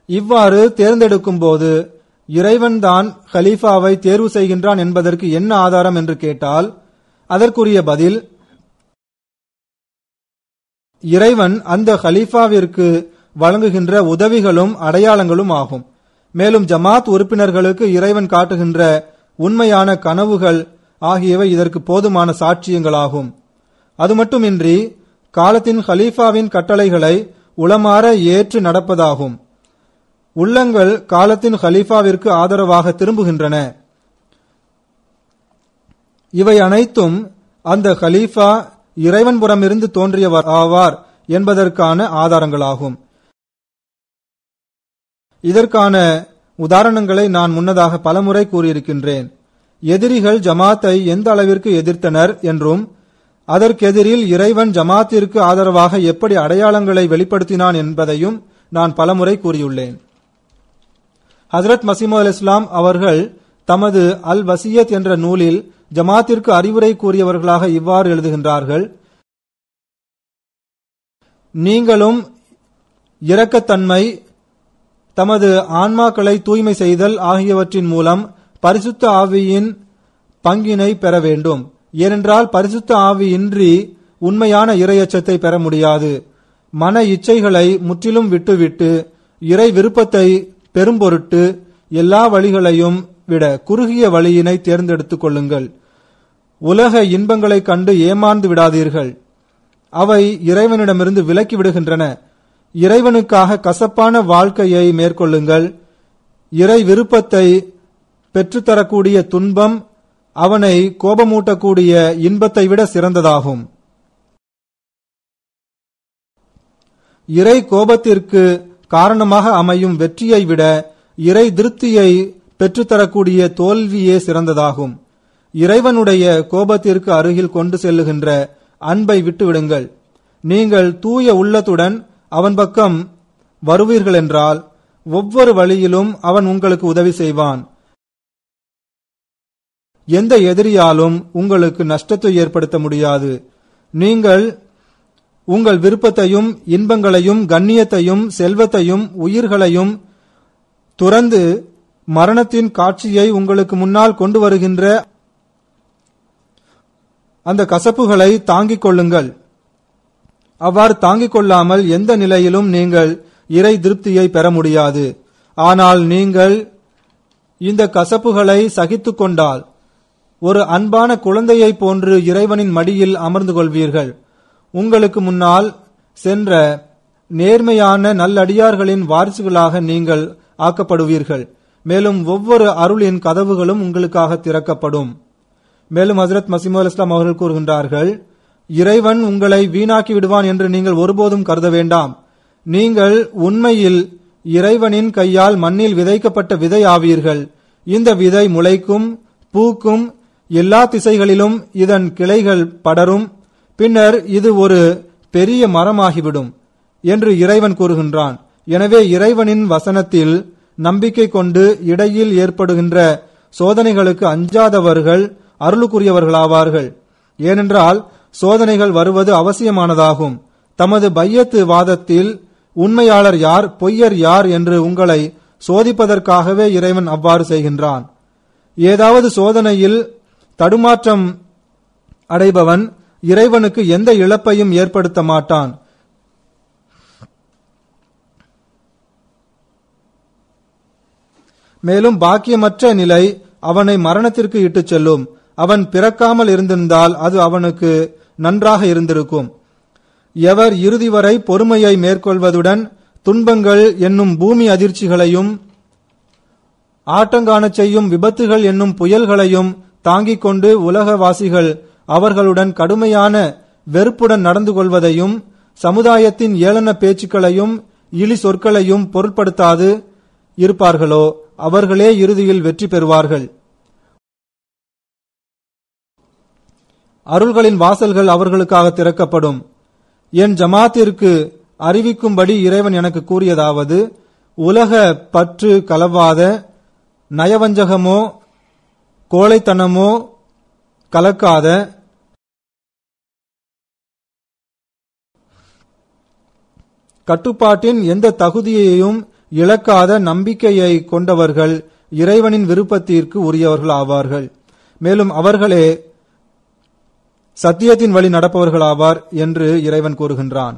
இவ்வாறு தேர்ந்தெடுக்கும் போது இறைவன்தான் கலீஃபாவை தேர்வு செய்கின்றான் என்பதற்கு என்ன ஆதாரம் என்று கேட்டால் அதற்குரிய பதில், இறைவன் அந்த கலீஃபாவிற்கு வழங்குகின்ற உதவிகளும் அடையாளங்களும் ஆகும். மேலும் ஜமாத் உறுப்பினர்களுக்கு இறைவன் காட்டுகின்ற உண்மையான கனவுகள் ஆகியவை இதற்கு போதுமான சாட்சியங்களாகும். அது மட்டுமின்றி காலத்தின் கலீஃபாவின் கட்டளைகளை உளமாற ஏற்று நடப்பதாகும். உள்ளங்கள் காலத்தின் கலீஃபாவிற்கு ஆதரவாக திரும்புகின்றன. இவை அனைத்தும் அந்த கலீஃபா இறைவன்புறமிருந்து தோன்றியவர் ஆவார் என்பதற்கான ஆதாரங்களாகும். இதற்கான உதாரணங்களை நான் முன்னதாக பலமுறை கூறியிருக்கின்றேன். எதிரிகள் ஜமாத்தை எந்த அளவிற்கு எதிர்த்தனர் என்றும் அதற்கெதிரில் இறைவன் ஜமாத்திற்கு ஆதரவாக எப்படி அடையாளங்களை வெளிப்படுத்தினான் என்பதையும் நான் பலமுறை கூறியுள்ளேன். ஹஜ்ரத் மஸீஹ் அலைஹிஸ்ஸலாம் அவர்கள் தமது அல் வசியத் என்ற நூலில் ஜமாத்திற்கு அறிவுரை கூறியவர்களாக இவ்வாறு எழுதுகின்றார்கள், நீங்களும் இரக்கத்தன்மை, தமது ஆன்மாக்களை தூய்மை செய்தல் ஆகியவற்றின் மூலம் பரிசுத்த ஆவியின் பங்கினை பெற வேண்டும். ஏனென்றால் பரிசுத்த ஆவி இன்றி உண்மையான இறையச்சத்தை பெற முடியாது. மன இச்சைகளை முற்றிலும் விட்டுவிட்டு இறை விருப்பத்தை பெரும்பொருட்டு எல்லா வழிகளையும் விட குறுகிய வழியினை தேர்ந்தெடுத்துக் கொள்ளுங்கள். உலக இன்பங்களை கண்டு ஏமாந்து விடாதீர்கள். அவை இறைவனிடமிருந்து விலக்கி விடுகின்றன. இறைவனுக்காக கசப்பான வாழ்க்கையை மேற்கொள்ளுங்கள். இறை விருப்பத்தை பெற்றுத்தரக்கூடிய துன்பம் அவனை கோபமூட்டக்கூடிய இன்பத்தை விட சிறந்ததாகும். இறை கோபத்திற்கு காரணமாக அமையும் வெற்றியை விட இறை திருப்தியை பெற்றுத்தரக்கூடிய தோல்வியே சிறந்ததாகும். இறைவனுடைய கோபத்திற்கு அருகில் கொண்டு செல்லுகின்ற அன்பை விட்டுவிடுங்கள். நீங்கள் தூய உள்ளத்துடன் அவன் பக்கம் வருவீர்கள் என்றால் ஒவ்வொரு வழியிலும் அவன் உங்களுக்கு உதவி செய்வான். எந்த எதிரியாலும் உங்களுக்கு நஷ்டத்தை ஏற்படுத்த முடியாது. நீங்கள் உங்கள் விருப்பத்தையும் இன்பங்களையும் கண்ணியத்தையும் செல்வத்தையும் உயிர்களையும் துறந்து மரணத்தின் காட்சியை உங்களுக்கு முன்னால் கொண்டு வருகின்ற அந்த கசப்புகளை தாங்கிக் கொள்ளுங்கள். அவ்வாறு தாங்கிக் கொள்ளாமல் எந்த நிலையிலும் நீங்கள் இறை திருப்தியை பெற முடியாது. ஆனால் நீங்கள் இந்த கசப்புகளை சகித்துக் கொண்டால் ஒரு அன்பான குழந்தையை போன்று இறைவனின் மடியில் அமர்ந்து கொள்வீர்கள். உங்களுக்கு முன்னால் சென்ற நேர்மையான நல்லடியார்களின் வாரிசுகளாக நீங்கள் ஆக்கப்படுவீர்கள். மேலும் ஒவ்வொரு அருளின் கதவுகளும் உங்களுக்காக திறக்கப்படும். மேலும் ஹஜ்ரத் மஸீஹ் மவ்ஊத் இஸ்லாம் அவர்கள் கூறுகின்றார்கள், இறைவன் உங்களை வீணாக்கி விடுவான் என்று நீங்கள் ஒருபோதும் கருத வேண்டாம். நீங்கள் உண்மையில் இறைவனின் கையால் மண்ணில் விதைக்கப்பட்ட விதை ஆவீர்கள். இந்த விதை முளைக்கும், பூக்கும், எல்லா திசைகளிலும் இதன் கிளைகள் படரும், பின்னர் இது ஒரு பெரிய மரமாகிவிடும் என்று இறைவன் கூறுகின்றான். எனவே இறைவனின் வசனத்தில் நம்பிக்கை கொண்டு இடையில் ஏற்படுகின்ற சோதனைகளுக்கு அஞ்சாதவர்கள் அருளுக்குரியவர்களாவார்கள். ஏனென்றால் சோதனைகள் வருவது அவசியமானதாகும். தமது பையத்து வாதத்தில் உண்மையாளர் யார், பொய்யர் யார் என்று உங்களை சோதிப்பதற்காகவே இறைவன் அவ்வாறு செய்கின்றான். ஏதாவது சோதனையில் தடுமாற்றம் அடைபவன் இறைவனுக்கு எந்த இழப்பையும் ஏற்படுத்த மாட்டான். மேலும் பாக்கியமற்ற நிலை அவனை மரணத்திற்கு இட்டுச் செல்லும். அவன் பிறக்காமல் இருந்திருந்தால் அது அவனுக்கு நன்றாக இருந்திருக்கும். எவர் இறுதி வரை பொறுமையை மேற்கொள்வதுடன் துன்பங்கள் என்னும் பூமி அதிர்ச்சிகளையும் ஆட்டங்காணச் செய்யும் விபத்துகள் என்னும் புயல்களையும் தாங்கிக் கொண்டு உலகவாசிகள் அவர்களுடன் கடுமையான வெறுப்புடன் நடந்து கொள்வதையும் சமுதாயத்தின் ஏளன பேச்சுக்களையும் இழி சொற்களையும் பொருட்படுத்தாது இருப்பார்களோ அவர்களே இறுதியில் வெற்றி பெறுவார்கள். அருள்களின் வாசல்கள் அவர்களுக்காக திறக்கப்படும். என் ஜமாத்திற்கு அறிவிக்கும்படி இறைவன் எனக்கு கூறியதாவது, உலக பற்று கலவாத, நயவஞ்சகமோ கோழைத்தனமோ கலக்காத, கட்டுப்பாட்டின் எந்த தகுதியையும் இழக்காத நம்பிக்கையை கொண்டவர்கள் இறைவனின் விருப்பத்திற்கு உரியவர்கள் ஆவார்கள். மேலும் அவர்களே சத்தியத்தின் வழி நடப்பவர்களாவார் என்று இறைவன் கூறுகின்றான்.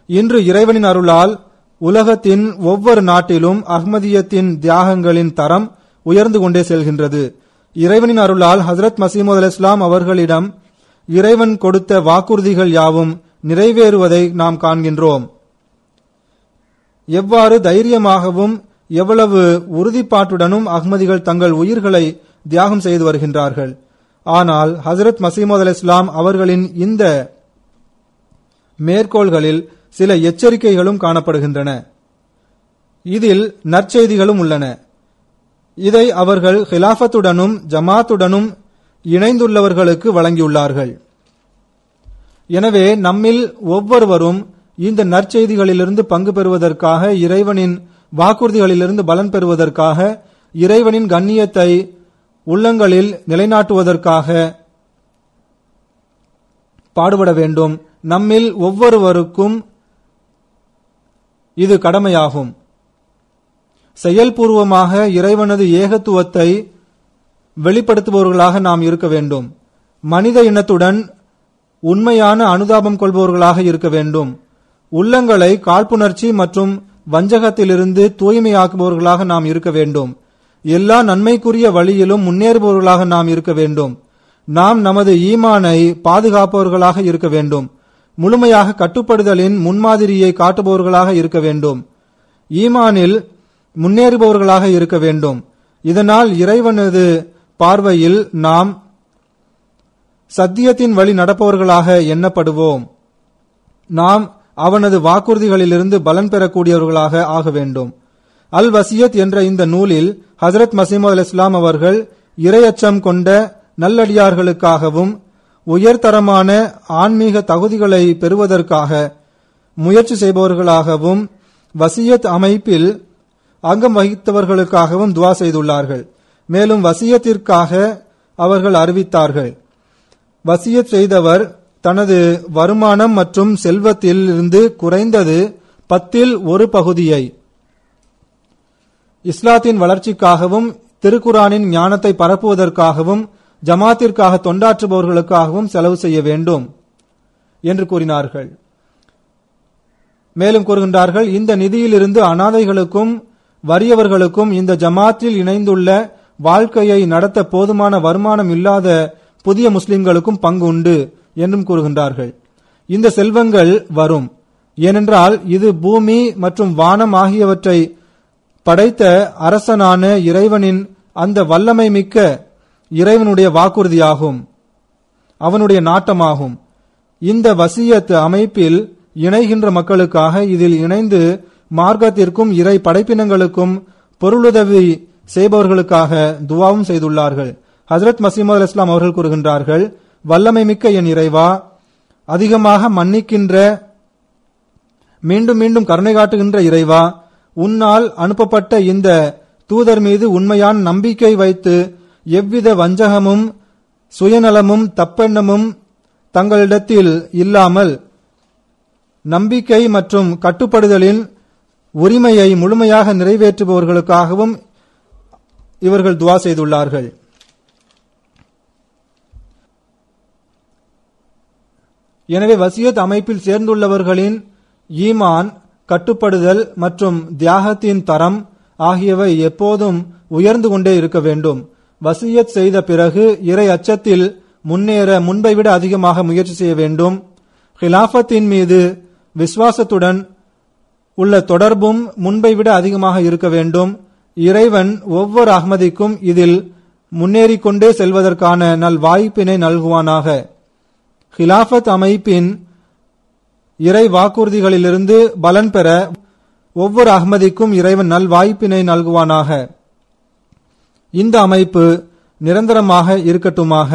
இன்று இறைவனின் அருளால் உலகத்தின் ஒவ்வொரு நாட்டிலும் அஹ்மதியத்தின் தியாகங்களின் தரம் உயர்ந்து கொண்டே செல்கின்றது. இறைவனின் அருளால் ஹஜ்ரத் மஸீஹ் மவ்ஊத் இஸ்லாம் அவர்களிடம் இறைவன் கொடுத்த வாக்குறுதிகள் யாவும் நிறைவேறுவதை நாம் காண்கின்றோம். எவ்வாறு தைரியமாகவும் எவ்வளவு உறுதிப்பாட்டுடனும் அஹ்மதிகள் தங்கள் உயிர்களை தியாகம் செய்து வருகின்றார்கள். ஆனால் ஹஜ்ரத் மஸீஹ் மவ்ஊத் இஸ்லாம் அவர்களின் இந்த மேற்கோள்களில் சில எச்சரிக்கைகளும் காணப்படுகின்றன. இதில் நற்செய்திகளும் உள்ளன. இதை அவர்கள் ஹிலாஃபத்துடனும் ஜமாத்துடனும் இணைந்துள்ளவர்களுக்கு வழங்கியுள்ளார்கள். எனவே நம்மில் ஒவ்வொருவரும் இந்த நற்செய்திகளிலிருந்து பங்கு பெறுவதற்காக, இறைவனின் வாக்குறுதிகளிலிருந்து பலன் பெறுவதற்காக, இறைவனின் கண்ணியத்தை உள்ளங்களில் நிலைநாட்டுவதற்காக பாடுபட வேண்டும். நம்மில் ஒவ்வொருவருக்கும் இது கடமையாகும். செயல்பூர்வமாக இறைவனது ஏகத்துவத்தை வெளிப்படுத்துபவர்களாக நாம் இருக்க வேண்டும். மனித இனத்துடன் உண்மையான அனுதாபம் கொள்பவர்களாக இருக்க வேண்டும். உள்ளங்களை காழ்ப்புணர்ச்சி மற்றும் வஞ்சகத்திலிருந்து தூய்மையாக்குபவர்களாக நாம் இருக்க வேண்டும். எல்லா நன்மைக்குரிய வழியிலும் முன்னேறுபவர்களாக நாம் இருக்க வேண்டும். நாம் நமது ஈமானை பாதுகாப்பவர்களாக இருக்க வேண்டும். முழுமையாக கட்டுப்படுதலின் முன்மாதிரியை காட்டுபவர்களாக இருக்க வேண்டும். ஈமானில் முன்னேறுபவர்களாக இருக்க வேண்டும். இதனால் இறைவனது பார்வையில் நாம் சத்தியத்தின் வழி நடப்பவர்களாக எண்ணப்படுவோம். நாம் அவனது வாக்குறுதிகளிலிருந்து பலன் பெறக்கூடியவர்களாக ஆக வேண்டும். அல் வசியத் என்ற இந்த நூலில் ஹஜ்ரத் மஸீஹ் மவ்ஊத் இஸ்லாம் அவர்கள் இறையச்சம் கொண்ட நல்லடியார்களுக்காகவும் உயர்தரமான ஆன்மீக தகுதிகளை பெறுவதற்காக முயற்சி செய்பவர்களாகவும் வசியத் அமைப்பில் அங்கம் வகித்தவர்களுக்காகவும் துவா செய்துள்ளார்கள். மேலும் வசியத்திற்காக அவர்கள் அறிவித்தார்கள், வசியத் செய்தவர் தனது வருமானம் மற்றும் செல்வத்தில் இருந்து குறைந்தது 10% பகுதியை இஸ்லாத்தின் வளர்ச்சிக்காகவும் திருக்குரானின் ஞானத்தை பரப்புவதற்காகவும் ஜமாத்திற்காக தொண்டாற்றுபவர்களுக்காகவும் செலவு செய்ய வேண்டும் என்று கூறினார்கள். மேலும் கூறுகின்றார்கள், இந்த நிதியிலிருந்து அனாதைகளுக்கும் வறியவர்களுக்கும் இந்த ஜமாத்தில் இணைந்துள்ள வாழ்க்கையை நடத்த போதுமான வருமானம் இல்லாத புதிய முஸ்லிம்களுக்கும் பங்கு உண்டு என்றும் கூறுகின்றார்கள். இந்த செல்வங்கள் வரும், ஏனென்றால் இது பூமி மற்றும் வானம் ஆகியவற்றை படைத்த அரசனான இறைவனின் அந்த வல்லமை மிக்க இறைவனுடைய வாக்குறுதியாகும், அவனுடைய நாட்டமாகும். இந்த வசியத் அமைப்பில் இணைகின்ற மக்களுக்காக இதில் இணைந்து மார்க்கத்திற்கும் இறை படைப்பினங்களுக்கும் பொருளுதவி செய்பவர்களுக்காக துவாவும் செய்துள்ளார்கள். ஹஜ்ரத் மஸீஹ் மவ்ஊத் இஸ்லாம் அவர்கள் கூறுகின்றார்கள், வல்லமை மிக்க என் இறைவா, அதிகமாக மன்னிக்கின்ற மீண்டும் மீண்டும் கருணை காட்டுகின்ற இறைவா, உன்னால் அனுப்பப்பட்ட இந்த தூதர் மீது உண்மையான நம்பிக்கை வைத்து எவ்வித வஞ்சகமும் சுயநலமும் தப்பெண்ணமும் தங்களிடத்தில் இல்லாமல் நம்பிக்கை மற்றும் கட்டுப்படுதலின் உரிமையை முழுமையாக நிறைவேற்றுபவர்களுக்காகவும் இவர்கள் துவா செய்துள்ளார்கள். எனவே வசியத் அமைப்பில் சேர்ந்துள்ளவர்களின் ஈமான், கட்டுப்படுதல் மற்றும் தியாகத்தின் தரம் ஆகியவை எப்போதும் உயர்ந்து கொண்டே இருக்க வேண்டும். வசியத் செய்த பிறகு இறை அச்சத்தில் முன்னேற முன்பை விட அதிகமாக முயற்சி செய்ய வேண்டும். ஹிலாஃபத்தின் மீது விசுவாசத்துடன் உள்ள தொடர்பும் முன்பை விட அதிகமாக இருக்க வேண்டும். இறைவன் ஒவ்வொரு அஹ்மதிக்கும் இதில் முன்னேறிக்கொண்டே செல்வதற்கான நல் வாய்ப்பினை நல்குவானாக. ஹிலாஃபத் அமைப்பின் இறை வாக்குறுதிகளிலிருந்து பலன் பெற ஒவ்வொரு அஹ்மதிக்கும் இறைவன் நல் வாய்ப்பினை நல்குவானாக. இந்த அமைப்பு நிரந்தரமாக இருக்கட்டுமாக.